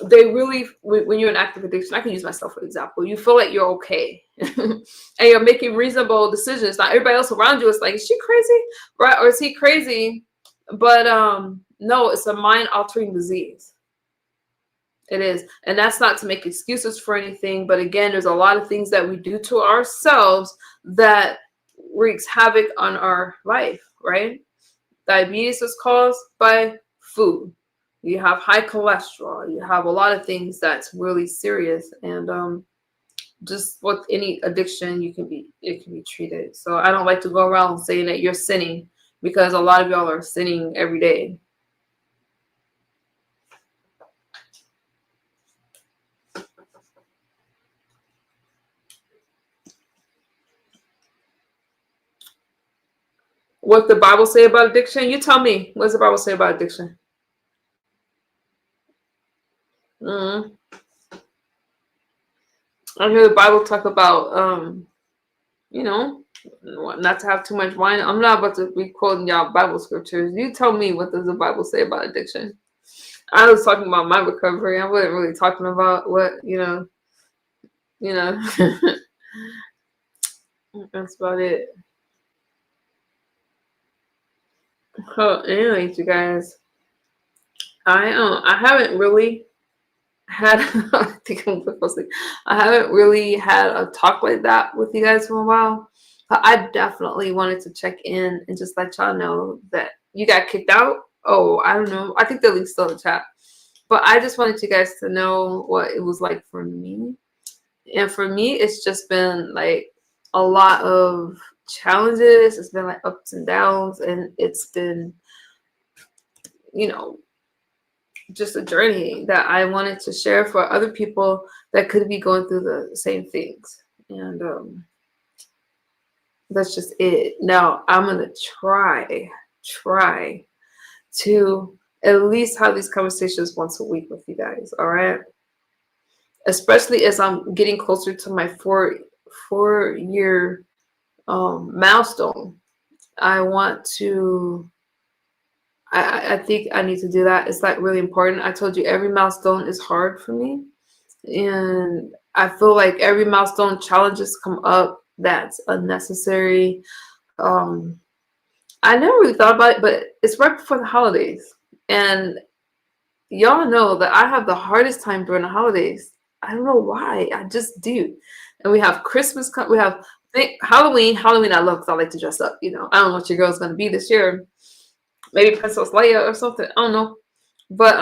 they really, when you're in active addiction, I can use myself for example. You feel like you're okay, and you're making reasonable decisions. Not everybody else around you is like, "Is she crazy, right? Or is he crazy?" But no, it's a mind-altering disease. It is, and that's not to make excuses for anything. But again, there's a lot of things that we do to ourselves that wreaks havoc on our life. Right? Diabetes is caused by food. You have high cholesterol. You have a lot of things that's really serious, and just with any addiction, it can be treated. So I don't like to go around saying that you're sinning, because a lot of y'all are sinning every day. What the Bible say about addiction? You tell me. What does the Bible say about addiction? Mm. I hear the Bible talk about you know, not to have too much wine. I'm not about to be quoting y'all Bible scriptures. You tell me, what does the Bible say about addiction? I was talking about my recovery. I wasn't really talking about what, you know. That's about it. Oh, anyways, you guys, I haven't really had I think I'm supposed to I haven't really had a talk like that with you guys for a while. But I definitely wanted to check in and just let y'all know that you got kicked out. Oh, I don't know. I think the link's still in the chat. But I just wanted you guys to know what it was like for me. And for me, it's just been like a lot of challenges. It's been like ups and downs, and it's been, you know, just a journey that I wanted to share for other people that could be going through the same things. And that's just it. Now I'm gonna try to at least have these conversations once a week with you guys. All right. Especially as I'm getting closer to my four-year milestone. I want to. I think I need to do that. It's like really important. I told you every milestone is hard for me, and I feel like every milestone challenges come up that's unnecessary. Um, I never really thought about it, but it's right before the holidays, and y'all know that I have the hardest time during the holidays. I don't know why. I just do. And we have Christmas. We have Halloween. Halloween I love because I like to dress up. I don't know what your girl's gonna be this year. Maybe Princess Leia or something. I don't know. But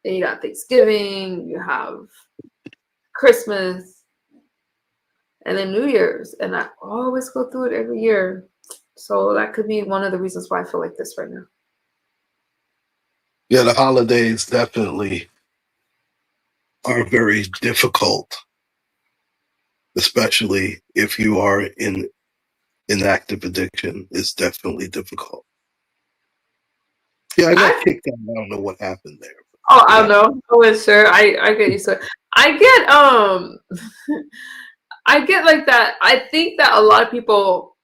then you got Thanksgiving. You have Christmas, and then New Year's. And I always go through it every year. So that could be one of the reasons why I feel like this right now. Yeah, the holidays definitely are very difficult, especially if you are in active addiction. It's definitely difficult. Yeah, I got kicked out. I don't know what happened there. Oh, I don't know. I wasn't sure. I get used to it. I get I get like that. I think that a lot of people,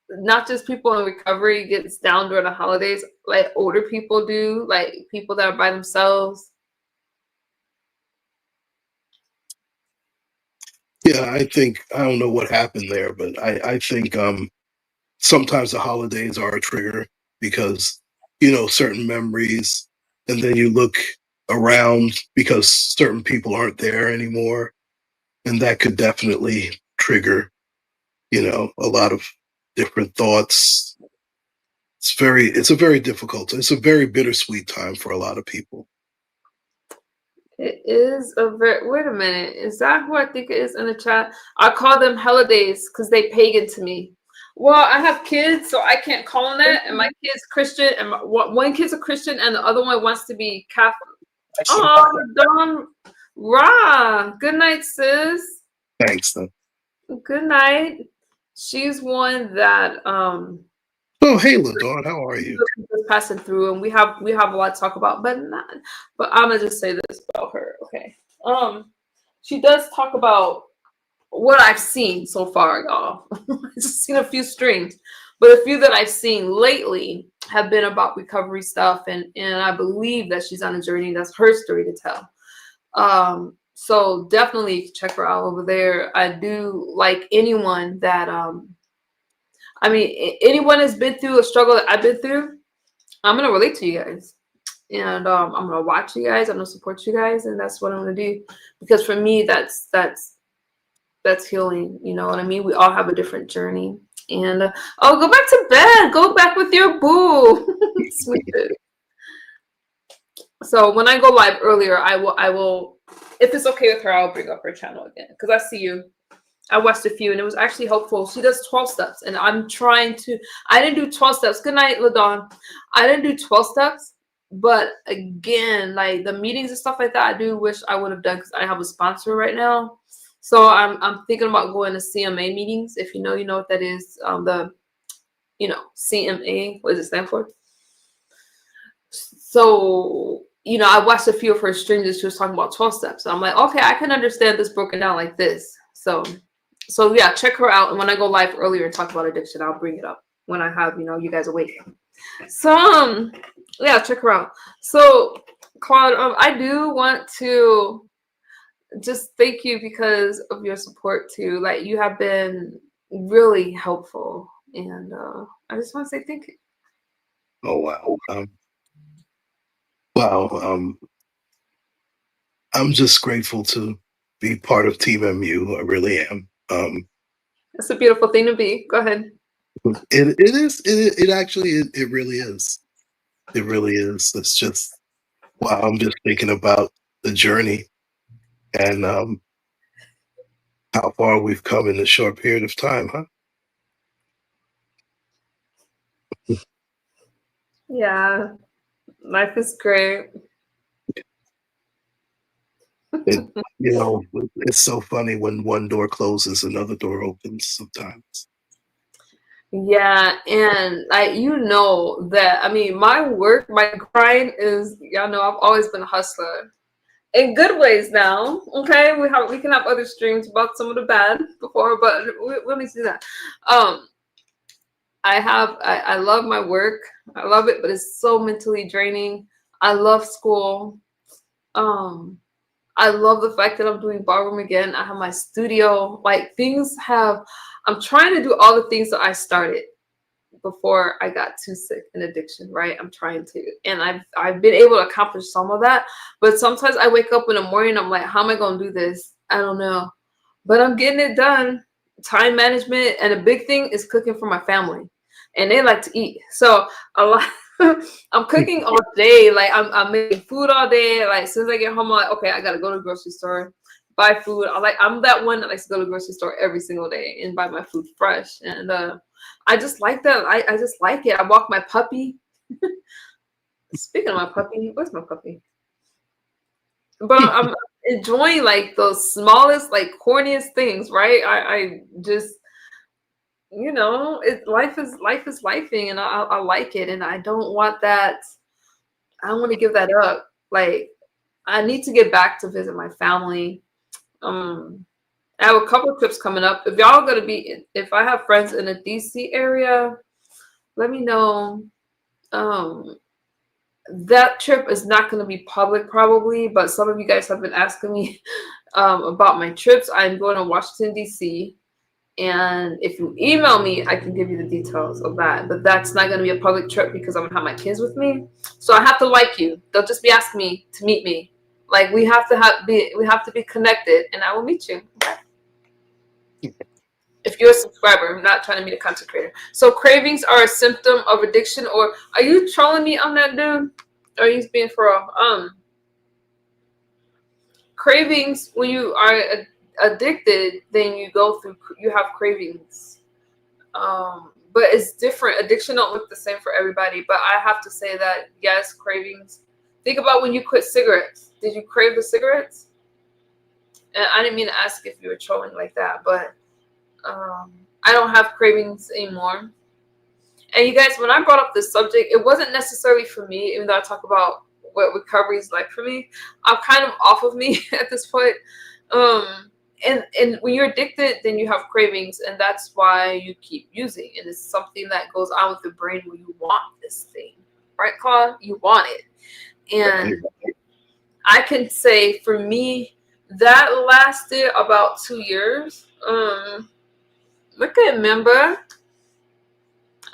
not just people in recovery, gets down during the holidays, like older people do, like people that are by themselves. Yeah, I don't know what happened there, but I think sometimes the holidays are a trigger because certain memories, and then you look around because certain people aren't there anymore, and that could definitely trigger a lot of different thoughts. It's a very difficult, it's a very bittersweet time for a lot of people. It is a very, wait a minute, is that who I think it is in the chat? I call them holidays because they pagan to me. Well, I have kids, so I can't call them that. And my kid's Christian, and one kid's a Christian, and the other one wants to be Catholic. Oh, Don Ra. Good night, sis. Thanks, though. Good night. She's one that Oh, hey, LaDawn, how are you? just passing through, and we have a lot to talk about, but I'm gonna just say this about her, okay? She does talk about what I've seen so far, y'all. I've just seen a few streams, but a few that I've seen lately have been about recovery stuff, and I believe that she's on a journey. That's her story to tell. So definitely check her out over there. I do like anyone that I mean, anyone has been through a struggle that I've been through, I'm gonna relate to you guys, and I'm gonna watch you guys. I'm gonna support you guys, and that's what I'm gonna do. Because for me, that's healing. You know what I mean? We all have a different journey. And oh, go back to bed. Go back with your boo. Sweet. So when I go live earlier, I will. If it's okay with her, I'll bring up her channel again because I see you. I watched a few and it was actually helpful. She does 12 steps and I'm trying to, I didn't do 12 steps. Good night, LaDawn. I didn't do 12 steps, but again, like the meetings and stuff like that, I do wish I would have done because I have a sponsor right now. So I'm thinking about going to CMA meetings. If you know what that is. The CMA, what does it stand for? So, I watched a few of her streams and she was talking about 12 steps. So I'm like, okay, I can understand this broken down like this. So So yeah, check her out. And when I go live earlier and talk about addiction, I'll bring it up when I have, you guys awake. So yeah, check her out. So Claude, I do want to just thank you because of your support too. Like you have been really helpful, and I just want to say thank you. Oh wow. Wow. I'm just grateful to be part of Team MU. I really am. It's a beautiful thing to be. Go ahead. It is it actually it really is. It really is. It's just wow. I'm just thinking about the journey and how far we've come in a short period of time, huh? Yeah, life is great. It it's so funny when one door closes, another door opens sometimes. Yeah, and that. I mean, my work, my grind is. Y'all know I've always been a hustler in good ways. Now, okay, we can have other streams about some of the bad before, but we need to do that. Um, I love my work. I love it, but it's so mentally draining. I love school. Um, I love the fact that I'm doing ballroom again. I have my studio. Like things have. I'm trying to do all the things that I started before I got too sick in addiction, right? I'm trying to, and I've been able to accomplish some of that. But sometimes I wake up in the morning, I'm like, how am I gonna do this? I don't know, but I'm getting it done. Time management, and a big thing is cooking for my family, and they like to eat. So a lot. I'm cooking all day. Like I'm making food all day. Like as soon as I get home, I'm like, okay, I gotta go to the grocery store, buy food. I'm that one that likes to go to the grocery store every single day and buy my food fresh. And I just like that. I just like it. I walk my puppy. Speaking of my puppy, where's my puppy? But I'm enjoying like those smallest, like corniest things, right? I just, life is lifing, and I like it, and I don't want that. I don't want to give that up. Like I need to get back to visit my family. Um, I have a couple of trips coming up. If y'all gonna be, if I have friends in the DC area, let me know. Um, that trip is not going to be public probably, but some of you guys have been asking me about my trips. I'm going to Washington DC, and if you email me, I can give you the details of that. But that's not going to be a public trip because I'm gonna have my kids with me, so I have to like you. They'll just be asking me to meet me. Like we have to be connected, and I will meet you. If you're a subscriber, I'm not trying to meet a content creator. So cravings are a symptom of addiction, or are you trolling me on that, dude? Or are you being for real? Cravings, when you are addicted, then you have cravings. But it's different. Addiction don't look the same for everybody. But I have to say that yes, cravings. Think about when you quit cigarettes. Did you crave the cigarettes? And I didn't mean to ask if you were trolling like that, but I don't have cravings anymore. And you guys, when I brought up this subject, it wasn't necessarily for me, even though I talk about what recovery is like for me. I'm kind of off of me at this point. And when you're addicted, then you have cravings, and that's why you keep using. And it's something that goes on with the brain where you want this thing, right, Claude? You want it. And I can say for me, that lasted about 2 years. Look at member.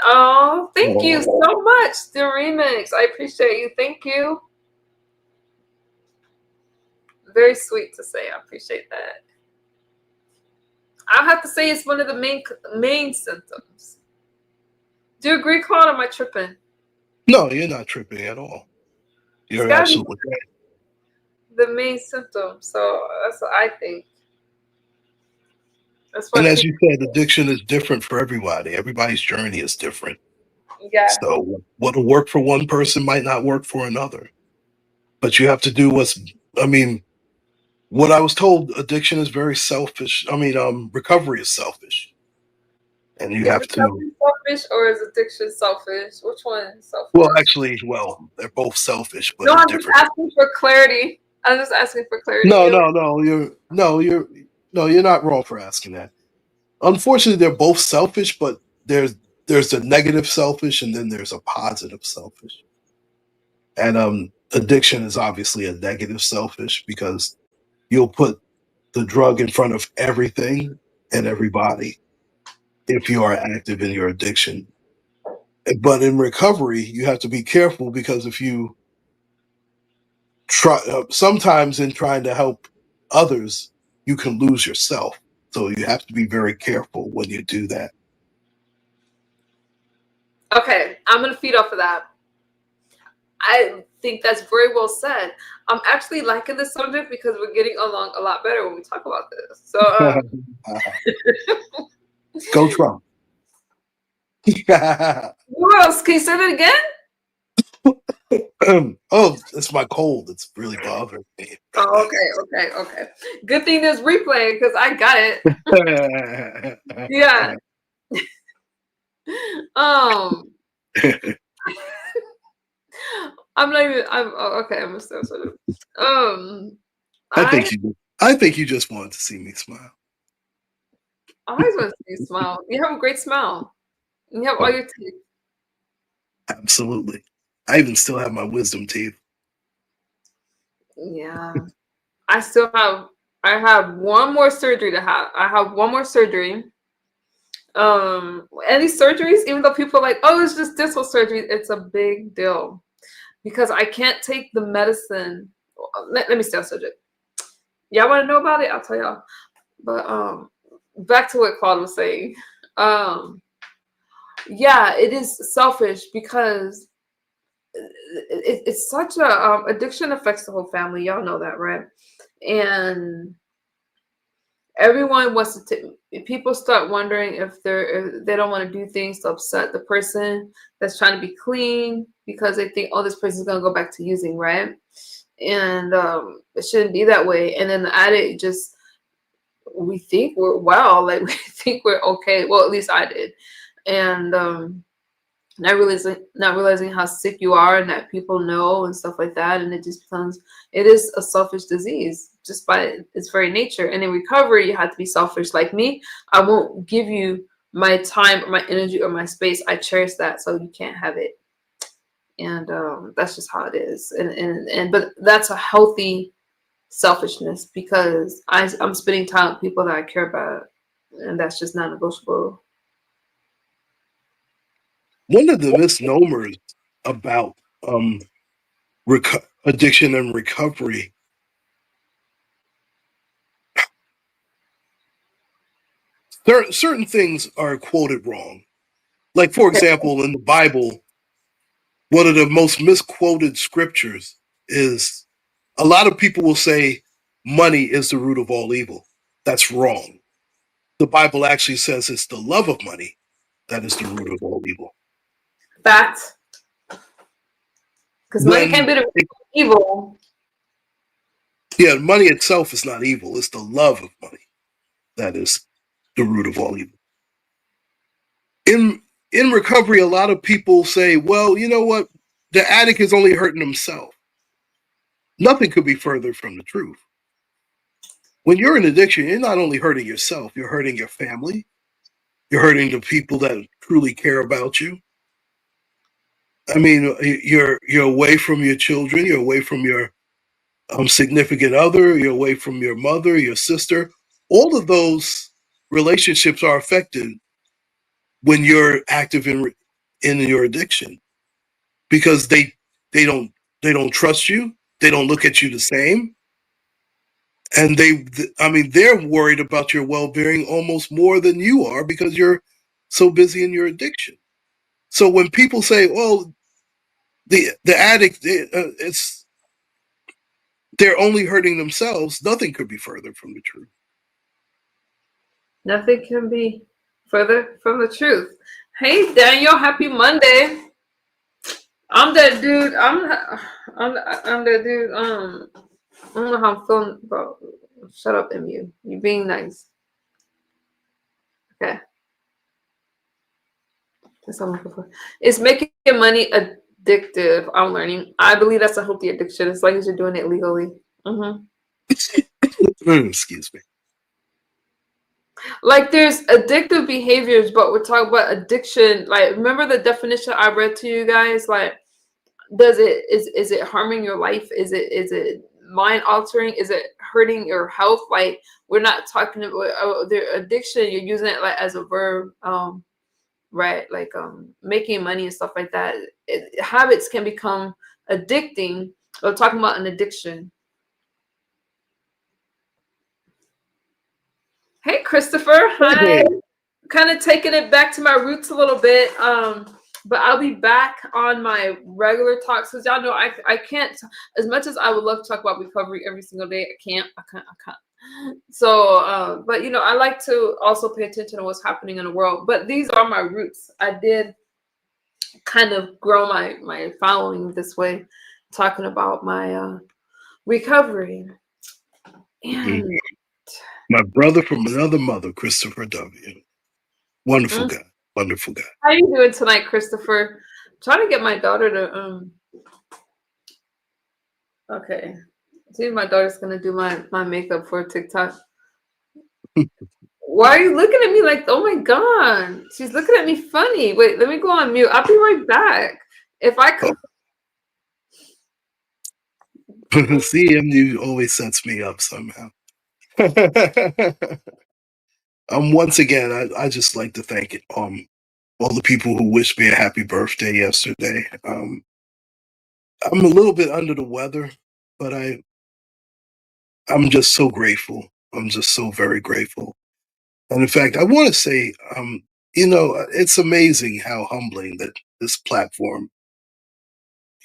Oh, thank you so much. The remix. I appreciate you. Thank you. Very sweet to say. I appreciate that. I'll have to say it's one of the main symptoms. Do you agree, Claude? Or am I tripping? No, you're not tripping at all. It's You're gotta be absolutely right. the main symptom. So that's what I think. That's why And as people. you said, addiction is different for everybody. Everybody's journey is different. Yeah. So what'll work for one person might not work for another. But you have to do I mean, what I was told, addiction is very selfish. I mean, recovery is selfish. And you Is have to, recovery selfish or is addiction selfish? Which one is well, selfish? actually, well, they're both selfish, but No, in I'm just different. asking for clarity. I'm just asking for clarity. No, no, no, you're no, you're no, you're not wrong for asking that. unfortunately, they're both selfish, but there's a negative selfish and then there's a positive selfish. And addiction is obviously a negative selfish because you'll put the drug in front of everything and everybody if you are active in your addiction. But in recovery, you have to be careful because if you try, sometimes in trying to help others, you can lose yourself. So you have to be very careful when you do that. Okay, I'm gonna feed off of that. I think that's very well said. I'm actually liking this subject because we're getting along a lot better when we talk about this. So, Go Trump. what else? Can you say that again? Oh, it's my cold. It's really bothering me. Oh, okay. Good thing there's replay because I got it. Yeah. Um, I'm not even. I'm okay. I'm still sort of. I I think you just wanted to see me smile. always want to see you smile. You have a great smile. You have all Oh, your teeth. absolutely. I even still have my wisdom teeth. Yeah. I still have. I have one more surgery to have. I have one more surgery. Any surgeries, even though people are like, oh, it's just dental surgery, it's a big deal because I can't take the medicine. Let me stay on subject. Y'all want to know about it? I'll tell y'all. But back to what Claude was saying. Um, yeah, it is selfish because it's such a addiction affects the whole family. Y'all know that, right? And everyone wants to people start wondering if they don't want to do things to upset the person that's trying to be clean because they think, oh, this person's gonna go back to using, right? And it shouldn't be that way. And then the addict just, we think we're well, like we think we're okay. Well, at least I did. And not realizing how sick you are and that people know and stuff like that, and it just becomes, it is a selfish disease just by its very nature. And in recovery you have to be selfish. Like me, I won't give you my time or my energy or my space. I cherish that, so you can't have it. And that's just how it is. And but that's a healthy selfishness because I'm spending time with people that I care about, and that's just not negotiable. One of the misnomers about addiction and recovery, certain things are quoted wrong. Like, for example, in the Bible, one of the most misquoted scriptures is a lot of people will say money is the root of all evil. That's wrong. The Bible actually says it's the love of money that is the root of all evil. Fact. Because money can't When be the evil. Yeah, money itself is not evil. It's the love of money that is the root of all evil. In in recovery, a lot of people say, well, you know what? The addict is only hurting himself. Nothing could be further from the truth. When you're in addiction, you're not only hurting yourself, you're hurting your family, you're hurting the people that truly care about you. I mean, you're away from your children, you're away from your significant other, you're away from your mother, your sister. All of those relationships are affected when you're active in your addiction because they don't they don't trust you, they don't look at you the same, and I mean, they're worried about your well-being almost more than you are because you're so busy in your addiction. So when people say, "Oh, the addict," it's they're only hurting themselves. Nothing could be further from the truth. Nothing can be further from the truth. Hey Daniel, happy Monday. I'm that dude. I'm that dude. I don't know how I'm feeling, bro. Shut up, MU. You being nice. Okay. That's all I'm looking for. It's making money addictive. I'm learning. I believe that's a healthy addiction as long as you're doing it legally. Excuse me. Like there's addictive behaviors, but we're talking about addiction. Like remember the definition I read to you guys? Like does it is it harming your life? Is it mind altering? Is it hurting your health? Like we're not talking about the addiction, you're using it like as a verb. Right, like making money and stuff like that. Habits can become addicting. We're talking about an addiction. Hey Christopher, hi. Hey, Kind of taking it back to my roots a little bit. But I'll be back on my regular talks because y'all know I can't, as much as I would love to talk about recovery every single day. I can't. So, but you know, I like to also pay attention to what's happening in the world. But these are my roots. I did kind of grow my following this way, talking about my recovery. mm, And my brother from another mother, Christopher W. Wonderful mm, guy. Wonderful guy. how you doing tonight, Christopher? Trying to get my daughter to okay. See if my daughter's gonna do my makeup for TikTok. Why are you looking at me like, oh my god? She's looking at me funny. Wait, let me go on mute. I'll be right back. If I could. CMU always sets me up somehow. Once again, I just like to thank all the people who wished me a happy birthday yesterday. I'm a little bit under the weather, but I'm just so grateful. I'm just so very grateful. And in fact, I want to say, it's amazing how humbling that this platform,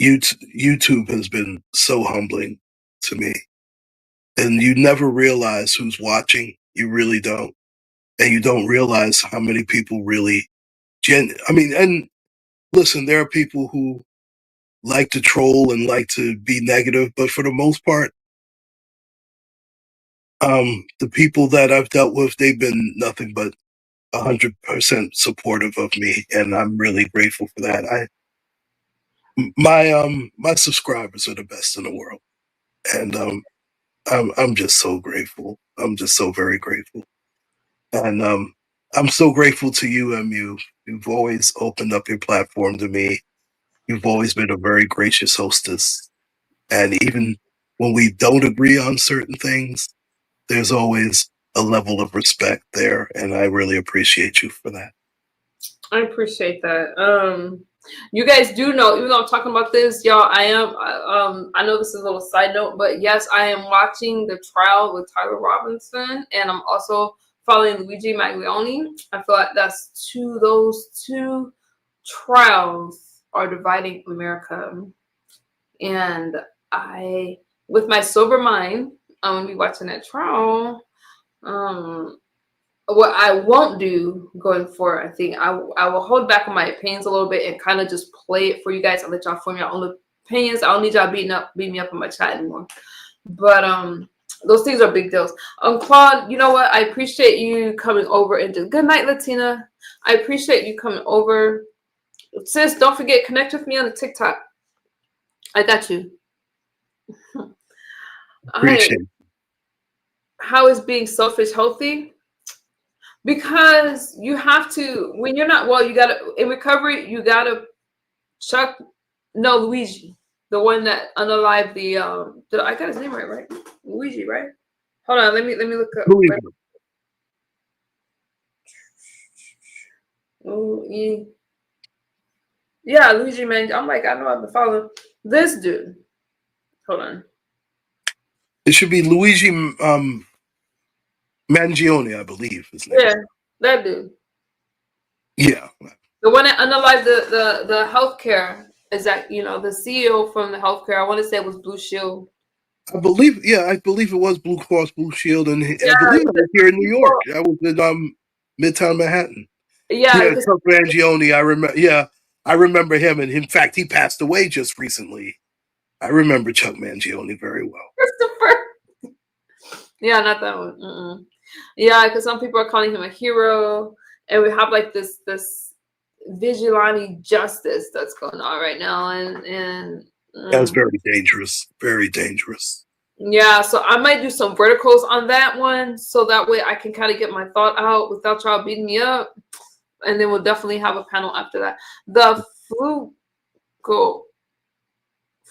YouTube, has been so humbling to me. And you never realize who's watching. You really don't. And you don't realize how many people really and listen, there are people who like to troll and like to be negative, but for the most part, the people that I've dealt with, they've been nothing but 100% supportive of me, and I'm really grateful for that. My subscribers are the best in the world, and I'm just so grateful. I'm just so very grateful, and I'm so grateful to you, MU. You've always opened up your platform to me. You've always been a very gracious hostess, and even when we don't agree on certain things, there's always a level of respect there, and I really appreciate you for that. I appreciate that. You guys do know, even though I'm talking about this, y'all, I know this is a little side note, but yes, I am watching the trial with Tyler Robinson, and I'm also following Luigi Maglione. I feel like those two trials are dividing America. And with my sober mind, I'm gonna be watching that trial. Um, what I won't do going forward, I think I will hold back on my opinions a little bit and kind of just play it for you guys. I'll let y'all form your own opinions. I don't need y'all beat me up in my chat anymore. But those things are big deals. Claude, you know what? I appreciate you coming over and just good night, Latina. I appreciate you coming over. Sis, don't forget, connect with me on the TikTok. I got you. I Appreciate it. How is being selfish healthy? Because you have to, when you're not well, you gotta in recovery, you gotta Chuck no Luigi, the one that unalived the did I got his name right? Luigi, right? Hold on, let me look up. Believe it. Yeah, Luigi man. I'm like, I know I've been following this dude. Hold on. It should be Luigi Mangione, I believe his name. Yeah, that dude. Yeah, The one that unalived the healthcare is that, the CEO from the healthcare. I want to say it was Blue Shield. I believe. Yeah, I believe it was Blue Cross Blue Shield, and Yeah, I believe that was here in New York. people, I was in Midtown Manhattan. yeah, Yeah, because Chuck Mangione. I remember. Yeah, I remember him, and in fact, he passed away just recently. I remember Chuck Mangione very well. Christopher. Yeah, not that one. Mm-mm. Yeah, because some people are calling him a hero, and we have like this vigilante justice that's going on right now, and That's mm, very dangerous. Very dangerous. Yeah, so I might do some verticals on that one, so that way I can kind of get my thought out without y'all beating me up, and then we'll definitely have a panel after that. The Flugo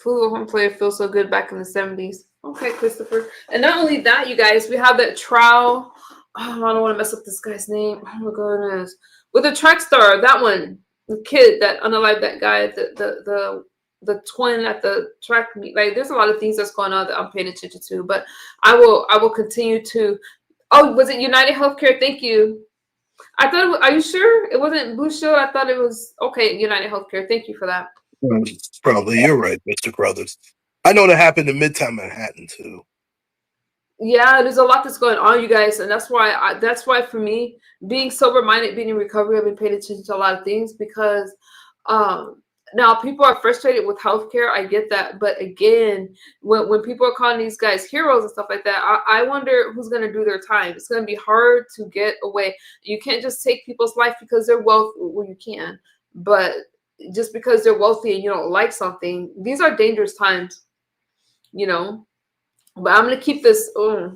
home player feels so good back in the 70s. Okay, Christopher. And not only that, you guys, we have that trial. Oh, I don't want to mess up this guy's name. Oh my goodness. With the track star, that one, the kid that unalived that guy, the twin at the track meet. Like, there's a lot of things that's going on that I'm paying attention to. But I will continue to. Oh, was it United Healthcare? Thank you. I thought. Are you sure it wasn't Blue Shield? I thought it was okay. United Healthcare. Thank you for that. Probably you're right, Mr. Crothers. I know that happened in Midtown Manhattan too. Yeah, there's a lot that's going on, you guys, and that's why for me, being sober minded, being in recovery, I've been paying attention to a lot of things because um now people are frustrated with healthcare. I get that, but again, when people are calling these guys heroes and stuff like that, I wonder who's gonna do their time. It's gonna be hard to get away. You can't just take people's life because they're wealthy. Well, you can, but just because they're wealthy and you don't like something, these are dangerous times, you know. But I'm gonna keep this. Oh,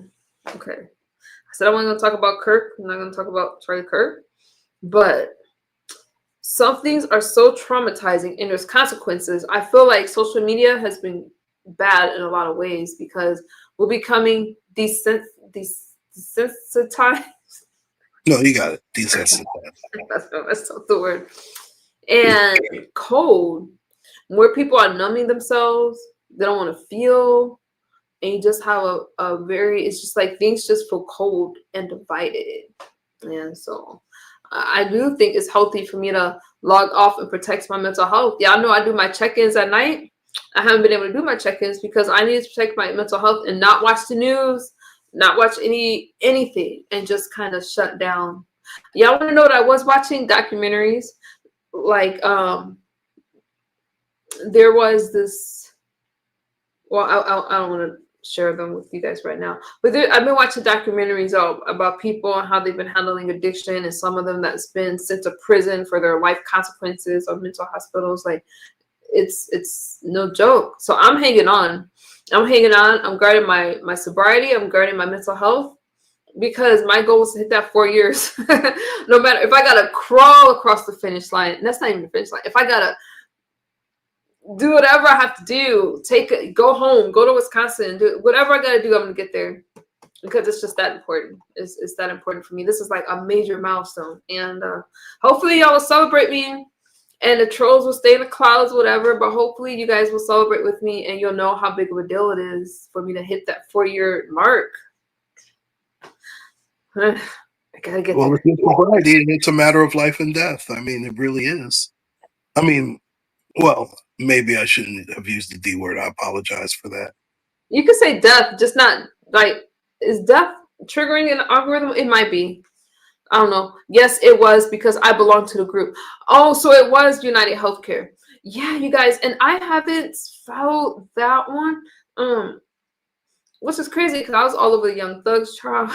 okay. I said I wasn't gonna talk about Kirk. I'm not gonna talk about Charlie Kirk. But some things are so traumatizing and there's consequences. I feel like social media has been bad in a lot of ways because we're becoming desensitized. No, you got it. Desensitized. That's not the word. And cold, where people are numbing themselves. They don't want to feel. And you just have a very, it's just like things just feel cold and divided. And so I do think it's healthy for me to log off and protect my mental health. Yeah, I know I do my check-ins at night. I haven't been able to do my check-ins because I need to protect my mental health and not watch the news, not watch anything, and just kind of shut down. Y'all want to know what I was watching? Documentaries. Like there was this, well, I don't want to share them with you guys right now, but I've been watching documentaries about people and how they've been handling addiction, and some of them that's been sent to prison for their life consequences or mental hospitals. Like it's no joke. So I'm hanging on. I'm guarding my sobriety. I'm guarding my mental health because my goal is to hit that 4 years. No matter if I gotta crawl across the finish line, and that's not even the finish line. If I gotta do whatever I have to do, go home, go to Wisconsin, do whatever I gotta do, I'm gonna get there because it's just that important. It's that important for me. This is like a major milestone, and hopefully y'all will celebrate me, and the trolls will stay in the clouds, whatever. But hopefully you guys will celebrate with me, and you'll know how big of a deal it is for me to hit that 4-year mark. I gotta get Well, there. it's sobriety, and it's a matter of life and death. I mean, it really is. I mean, well, maybe I shouldn't have used the D word. I apologize for that. You could say death, just not like, is death triggering an algorithm? It might be. I don't know. Yes, it was because I belong to the group. Oh, so it was United Healthcare. Yeah, you guys, and I haven't followed that one. Which is crazy because I was all over the Young Thugs trial,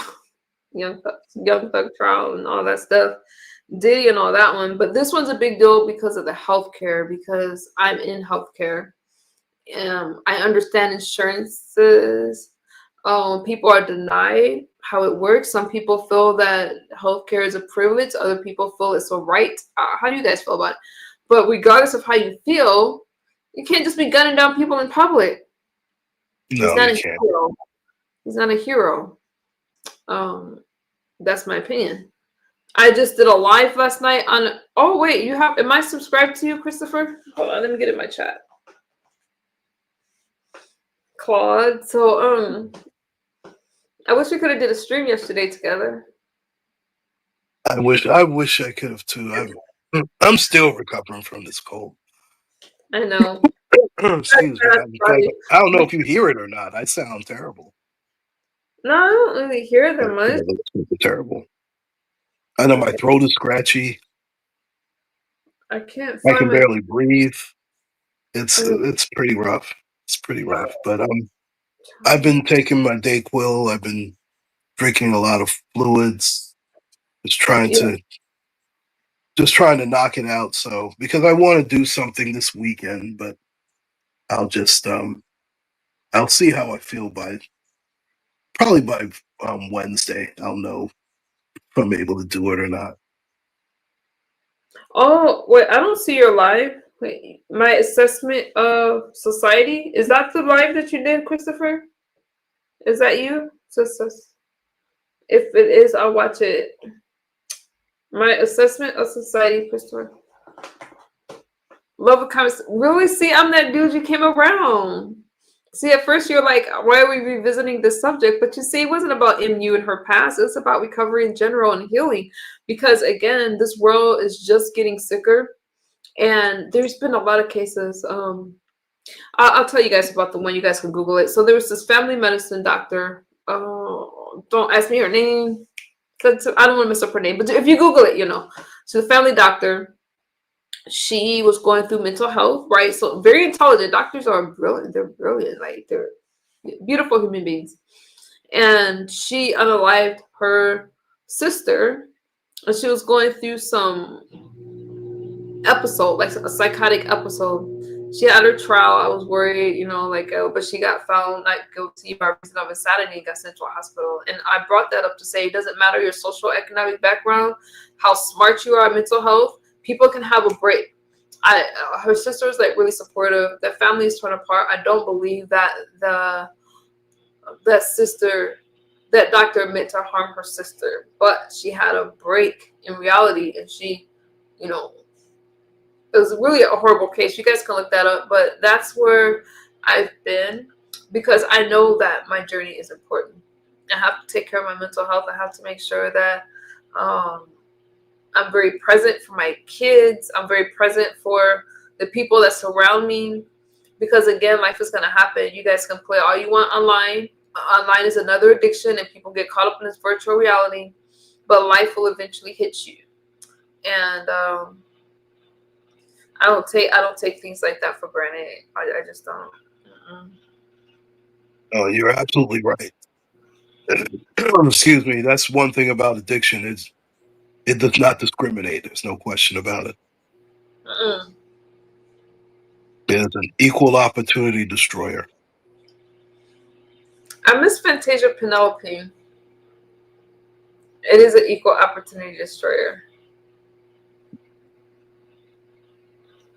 young Thug trial, and all that stuff, Diddy and all that one. But this one's a big deal because of the healthcare. Because I'm in healthcare. I understand insurances. People are denied how it works. Some people feel that healthcare is a privilege. Other people feel it's a right. How do you guys feel about it? But regardless of how you feel, you can't just be gunning down people in public. He's No, not you a can't. hero. He's not a hero. That's my opinion. I just did a live last night on. Oh wait, am I subscribed to you, Christopher? Hold on, let me get in my chat. Claude. So I wish we could have did a stream yesterday together. I wish I could have too. I'm still recovering from this cold. I know. Excuse me. I don't know if you hear it or not. I sound terrible. No, I don't really hear them much. It's terrible. I know my throat is scratchy. I can't I find can my. barely breathe. It's pretty rough. It's pretty rough. But I've been taking my Dayquil. I've been drinking a lot of fluids. Just trying Yeah. to knock it out. So because I want to do something this weekend, but I'll just I'll see how I feel by probably by Wednesday. I'll know if I'm able to do it or not. Oh, wait, I don't see your live. Wait, my assessment of society. Is that the live that you did, Christopher? Is that you? If it is, I'll watch it. My assessment of society, Christopher. Love a comments. Really? See, I'm that dude you came around. See, at first you're like, why are we revisiting this subject? But you see, it wasn't about MU and her past. It's about recovery in general and healing. Because again, this world is just getting sicker. And there's been a lot of cases. I'll tell you guys about the one. You guys can Google it. So there was this family medicine doctor. Don't ask me her name. I don't want to mess up her name. But if you Google it, you know. So the family doctor, she was going through mental health, right? So very intelligent. Doctors are brilliant. They're brilliant. Like they're beautiful human beings. And she unalived her sister, and she was going through some episode, like a psychotic episode. She had her trial. I was worried, you know, like, but she got found not guilty by reason of insanity and got sent to a hospital. And I brought that up to say it doesn't matter your social economic background, how smart you are at mental health. People can have a break. Her sister was like really supportive. The family is torn apart. I don't believe that that doctor meant to harm her sister, but she had a break in reality, and she, you know, it was really a horrible case. You guys can look that up, but that's where I've been because I know that my journey is important. I have to take care of my mental health. I have to make sure that I'm very present for my kids. I'm very present for the people that surround me because, again, life is going to happen. You guys can play all you want online. Online is another addiction, and people get caught up in this virtual reality, but life will eventually hit you. And I don't take things like that for granted. I just don't. Mm-mm. Oh, you're absolutely right. Excuse me. That's one thing about addiction is it does not discriminate. There's no question about it. Mm-mm. It is an equal opportunity destroyer. I miss Fantasia Penelope. It is an equal opportunity destroyer.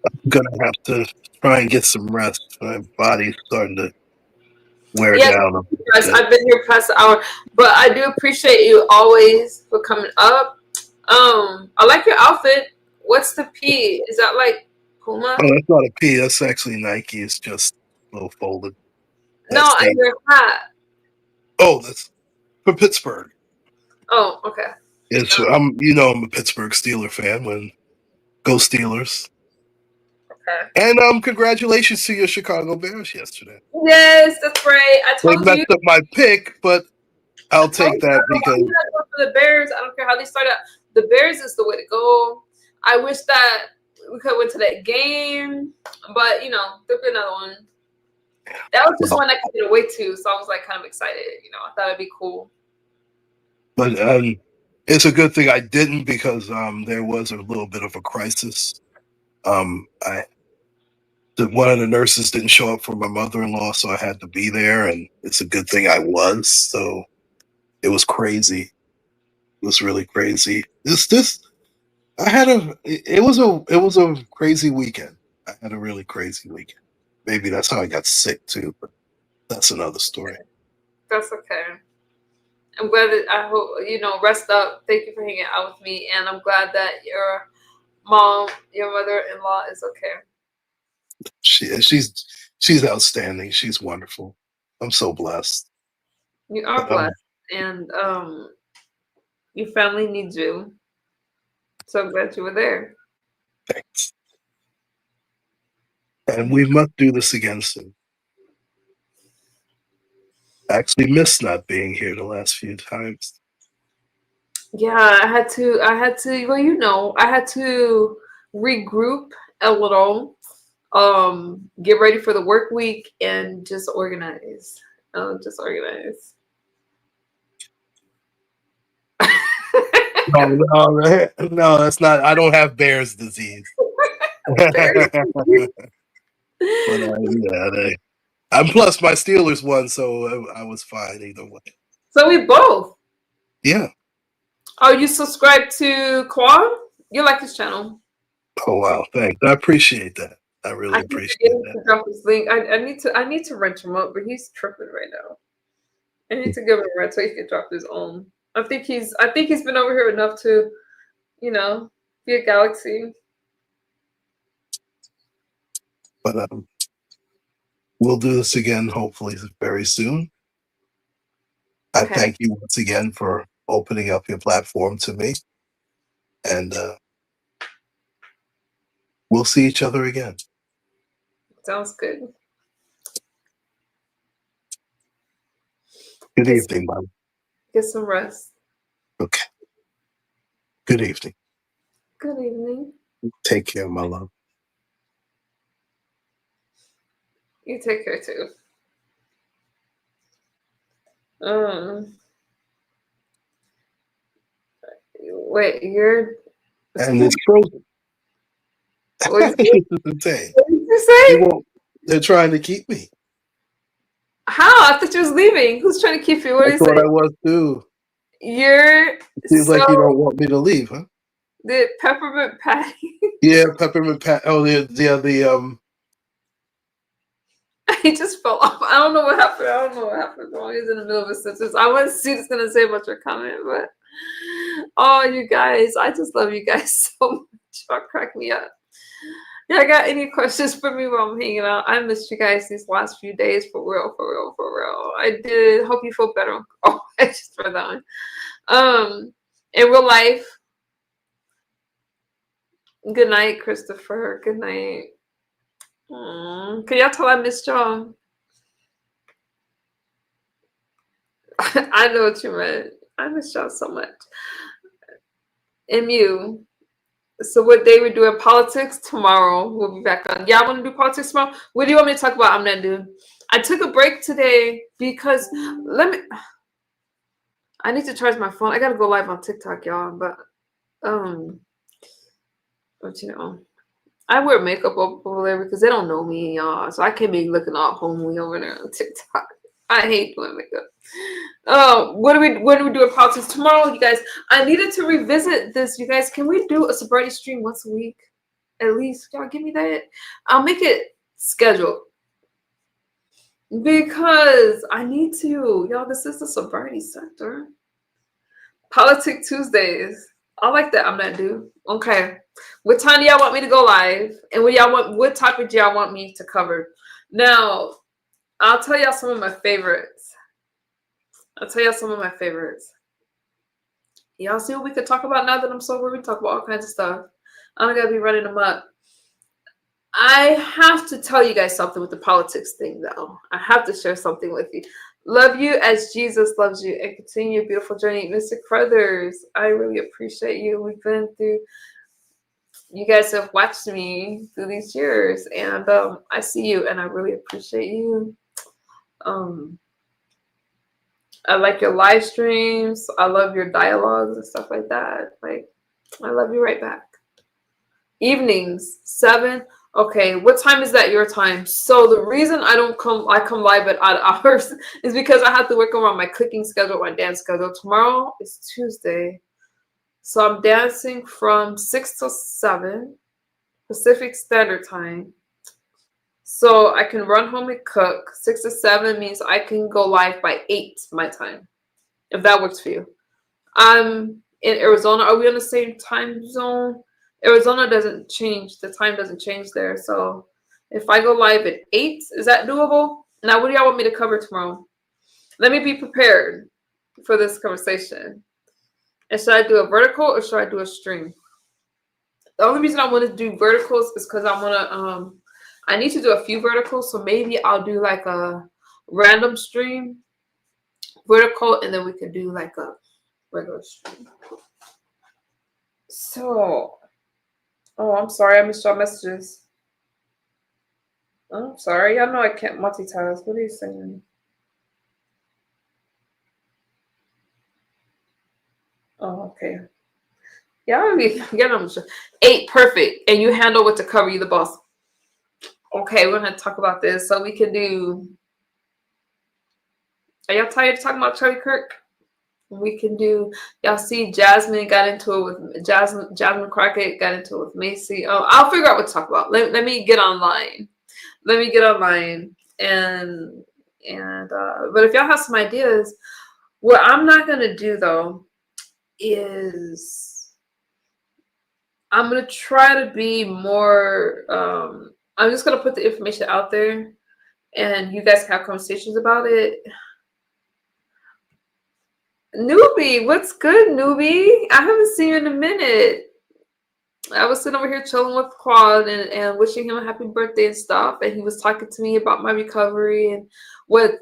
I'm gonna have to try and get some rest. My body's starting to wear Yeah, down a guys, bit. I've been here past the hour, but I do appreciate you always for coming up. I like your outfit. What's the P? Is that like Puma? Oh, that's not a P. That's actually Nike. It's just a little folded. No, That's and the. your hat. Oh, that's for Pittsburgh. Oh, okay. It's Oh, I'm a Pittsburgh Steeler fan. When go Steelers. okay. And congratulations to your Chicago Bears yesterday. Yes, that's right. I They told you. messed up my pick, but I I'll told take you. that I'm because not going for the Bears. I don't care how they start out. The Bears is the way to go. I wish that we could have went to that game, but you know, there'll be another one. That was just well, one I could get away to, so I was like kind of excited. You know, I thought it'd be cool. but it's a good thing I didn't because there was a little bit of a crisis. I one of the nurses didn't show up for my mother-in-law, so I had to be there, and it's a good thing I was. So it was crazy. It was really crazy. This I had it was a crazy weekend. I had a really crazy weekend. Maybe that's how I got sick too, but that's another story. That's okay. I'm glad that I hope you know rest up. Thank you for hanging out with me, and I'm glad that your mother-in-law is okay. She's outstanding. She's wonderful. I'm so blessed. You are Um, blessed, and your family needs you. So I'm glad you were there. thanks. And we must do this again soon. I actually missed not being here the last few times. Yeah, I had to. I had to. Well, you know, I had to regroup a little, get ready for the work week, and just organize. Just organize. No, no, no, that's not. I don't have Bears disease. Very But yeah, And plus, my Steelers won, so I was fine either way. So we both. Yeah. Oh, you subscribe to Quan? You like his channel. Oh wow, thanks. I appreciate that. I I really keep forgetting appreciate that. to drop his link. I need to rent him up, but he's tripping right now. I need to give him a rent so he can drop his own. I think he's been over here enough to, you know, be a galaxy. But we'll do this again, hopefully very soon. I Okay. thank you once again for opening up your platform to me, and we'll see each other again. Sounds good. Good evening, Mom. Get some rest. Okay. Good evening. Good evening. Take care, my love. You take care too. Um, wait, you're. And it's frozen. What did This is insane. you They say? won't. They're trying to keep me. How? I thought you was leaving. Who's trying to keep you? What I did you thought say? I was too. You're Seems like you so don't want me to leave, huh? the peppermint patty. Yeah, peppermint pat. Oh, the He just fell off. I don't know what happened. I don't know what happened. Wrong. He's in the middle of a sentence. I want to see what he's gonna say about your comment, but oh, you guys, I just love you guys so much. Y'all crack me up. Yeah, I got any questions for me while I'm hanging out? I missed you guys these last few days for real, for real, for real. I did. Hope you feel better. Oh, I just read that one. In real life. Good night, Christopher. Good night. Can y'all tell I missed y'all? I know what you meant. I miss y'all so much. MU. So what day we doing politics? Tomorrow. We'll be back on. Y'all want to do politics tomorrow? What do you want me to talk about? I'm not doing. I took a break today because I need to charge my phone. I gotta go live on TikTok, y'all. But you know, I wear makeup over there because they don't know me, y'all. So I can't be looking all homely over there on TikTok. I hate doing makeup. What do we do in politics tomorrow, you guys? I needed to revisit this, you guys. Can we do a sobriety stream once a week? At least, y'all give me that. I'll make it scheduled because I need to. Y'all, this is the sobriety sector. Politic Tuesdays. I like that. I'm not due. Okay. What time do y'all want me to go live? And what topic do y'all want me to cover? Now, I'll tell y'all some of my favorites. Y'all see what we could talk about now that I'm sober? We talk about all kinds of stuff. I don't gotta be running them up. I have to tell you guys something with the politics thing, though. I have to share something with you. Love you as Jesus loves you, and continue your beautiful journey. Mr. Crothers, I really appreciate you. We've been through, you guys have watched me through these years, and I see you, and I really appreciate you. I like your live streams. I love your dialogues and stuff like that. Like, I love you right back. Evenings, 7. Okay, what time is that your time? So the reason I come live at odd hours is because I have to work around my cooking schedule, my dance schedule. Tomorrow is Tuesday. So I'm dancing from 6 to 7 Pacific Standard Time. So I can run home and cook. 6 to 7 means I can go live by 8 my time, if that works for you. I'm in Arizona. Are we on the same time zone? Arizona doesn't change. The time doesn't change there. So if I go live at 8, is that doable? Now, what do y'all want me to cover tomorrow? Let me be prepared for this conversation. And should I do a vertical or should I do a stream? The only reason I want to do verticals is because I want to, I need to do a few verticals. So maybe I'll do like a random stream vertical, and then we could do like a regular stream. So, oh, I'm sorry, I missed your messages. I'm sorry, y'all know I can't multitask. What are you saying? Oh, okay. Yeah, I'm 8, perfect. And you handle what to cover, you the boss. Okay, we're gonna talk about this. So we can do. Are y'all tired of talking about Charlie Kirk? We can do. Y'all see, Jasmine got into it with Jasmine Crockett got into it with Macy. Oh, I'll figure out what to talk about. Let me get online. Let me get online and but if y'all have some ideas, what I'm not gonna do though is I'm gonna try to be more. I'm just gonna put the information out there, and you guys can have conversations about it. Newbie, what's good, newbie? I haven't seen you in a minute. I was sitting over here chilling with Quad and wishing him a happy birthday and stuff. And he was talking to me about my recovery and what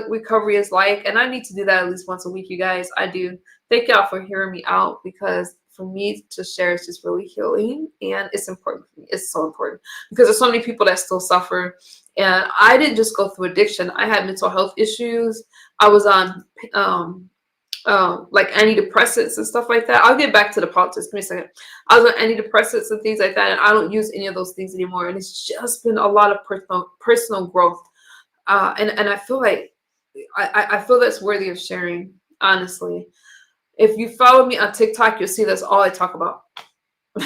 recovery is like. And I need to do that at least once a week, you guys. I do. Thank y'all for hearing me out, because for me to share is just really healing, and it's important for me. It's so important because there's so many people that still suffer. And I didn't just go through addiction. I had mental health issues. I was on like antidepressants and stuff like that. I'll get back to the politics. Give me a second. I was on antidepressants and things like that, and I don't use any of those things anymore. And it's just been a lot of personal growth. And I feel like I feel that's worthy of sharing, honestly. If you follow me on TikTok, you'll see that's all I talk about.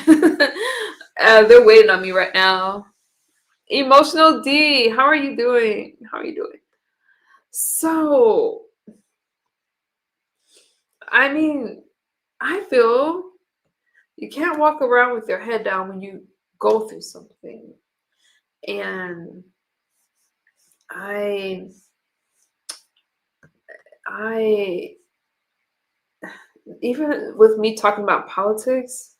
They're waiting on me right now. Emotional D, how are you doing? How are you doing? So, I mean, I feel you can't walk around with your head down when you go through something. And I even with me talking about politics,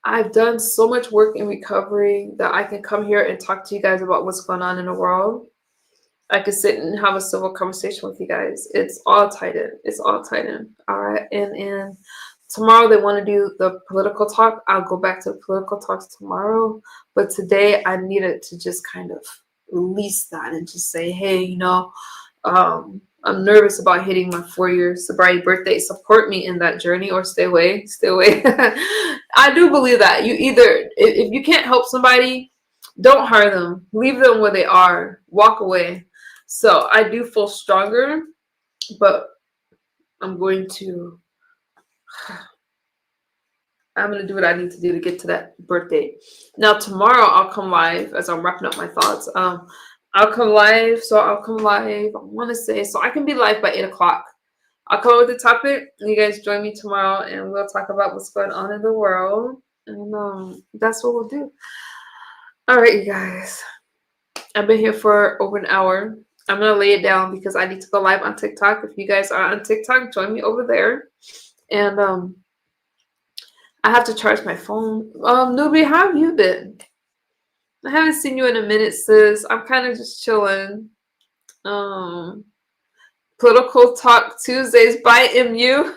I've done so much work in recovery that I can come here and talk to you guys about what's going on in the world. I could sit and have a civil conversation with you guys. It's all tied in. It's all tied in. All right. And tomorrow they want to do the political talk. I'll go back to the political talks tomorrow. But today I needed to just kind of release that and just say, hey, I'm nervous about hitting my 4-year sobriety birthday. Support me in that journey or stay away. Stay away. I do believe that. You either, if you can't help somebody, don't hire them. Leave them where they are. Walk away. So I do feel stronger, but I'm going to do what I need to do to get to that birthday. Now tomorrow I'll come live as I'm wrapping up my thoughts. I'll come live. I want to say, so I can be live by 8 o'clock. I'll come up with the topic. You guys join me tomorrow and we'll talk about what's going on in the world. And that's what we'll do. All right, you guys. I've been here for over an hour. I'm going to lay it down because I need to go live on TikTok. If you guys are on TikTok, join me over there. And I have to charge my phone. Newbie, how have you been? I haven't seen you in a minute, sis. I'm kind of just chilling. Political Talk Tuesdays by MU.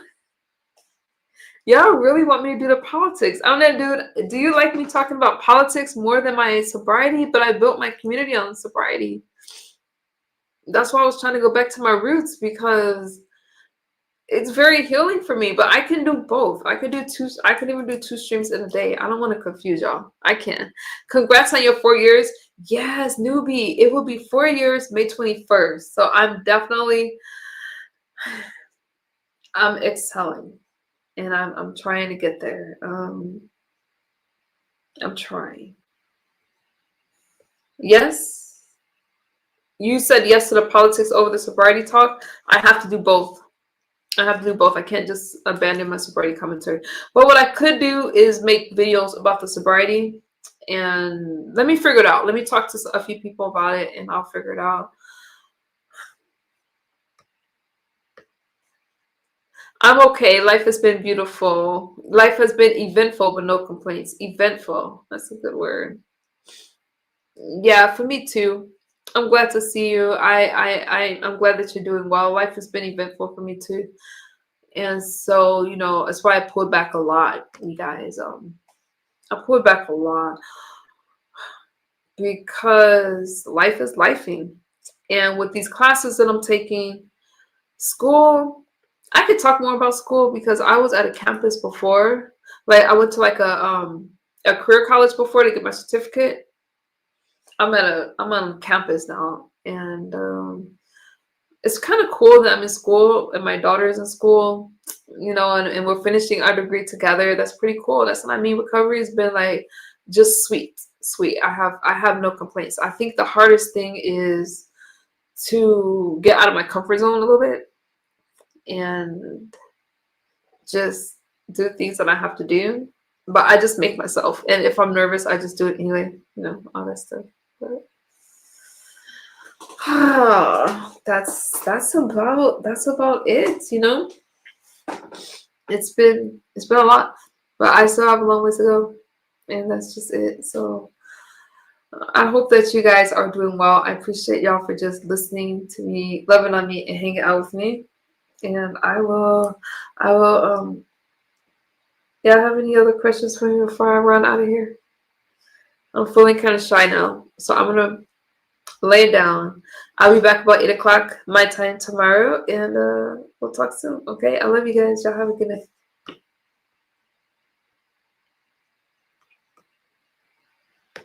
Y'all really want me to do the politics. I'm gonna do you like me talking about politics more than my sobriety? But I built my community on sobriety. That's why I was trying to go back to my roots, because it's very healing for me. But I can do both. I can even do 2 streams in a day. I don't want to confuse y'all. I can. Congrats on your 4 years. Yes, newbie. It will be 4 years, May 21st. So I'm excelling. And I'm trying to get there. I'm trying. Yes. You said yes to the politics over the sobriety talk. I have to do both. I can't just abandon my sobriety commentary. But what I could do is make videos about the sobriety. And let me figure it out. Let me talk to a few people about it and I'll figure it out. I'm okay. Life has been beautiful. Life has been eventful, but no complaints. Eventful. That's a good word. Yeah, for me too. I'm glad to see you. I'm glad that you're doing well. Life has been eventful for me too. And so, that's why I pulled back a lot, you guys. I pulled back a lot because life is lifing. And with these classes that I'm taking, school, I could talk more about school because I was at a campus before. Like I went to like a career college before to get my certificate. I'm on campus now, and it's kind of cool that I'm in school and my daughter is in school, and we're finishing our degree together. That's pretty cool. That's what I mean. Recovery has been like just sweet, sweet. I have no complaints. I think the hardest thing is to get out of my comfort zone a little bit and just do things that I have to do. But I just make myself. And if I'm nervous, I just do it anyway, all that stuff. But that's about it. It's been a lot, but I still have a long way to go, and that's just it. So I hope that you guys are doing well. I appreciate y'all for just listening to me, loving on me, and hanging out with me. And I will. Yeah, have any other questions for me before I run out of here? I'm feeling kind of shy now, so I'm gonna lay down. I'll be back about 8 o'clock my time tomorrow, and we'll talk soon. Okay, I love you guys. Y'all have a good night.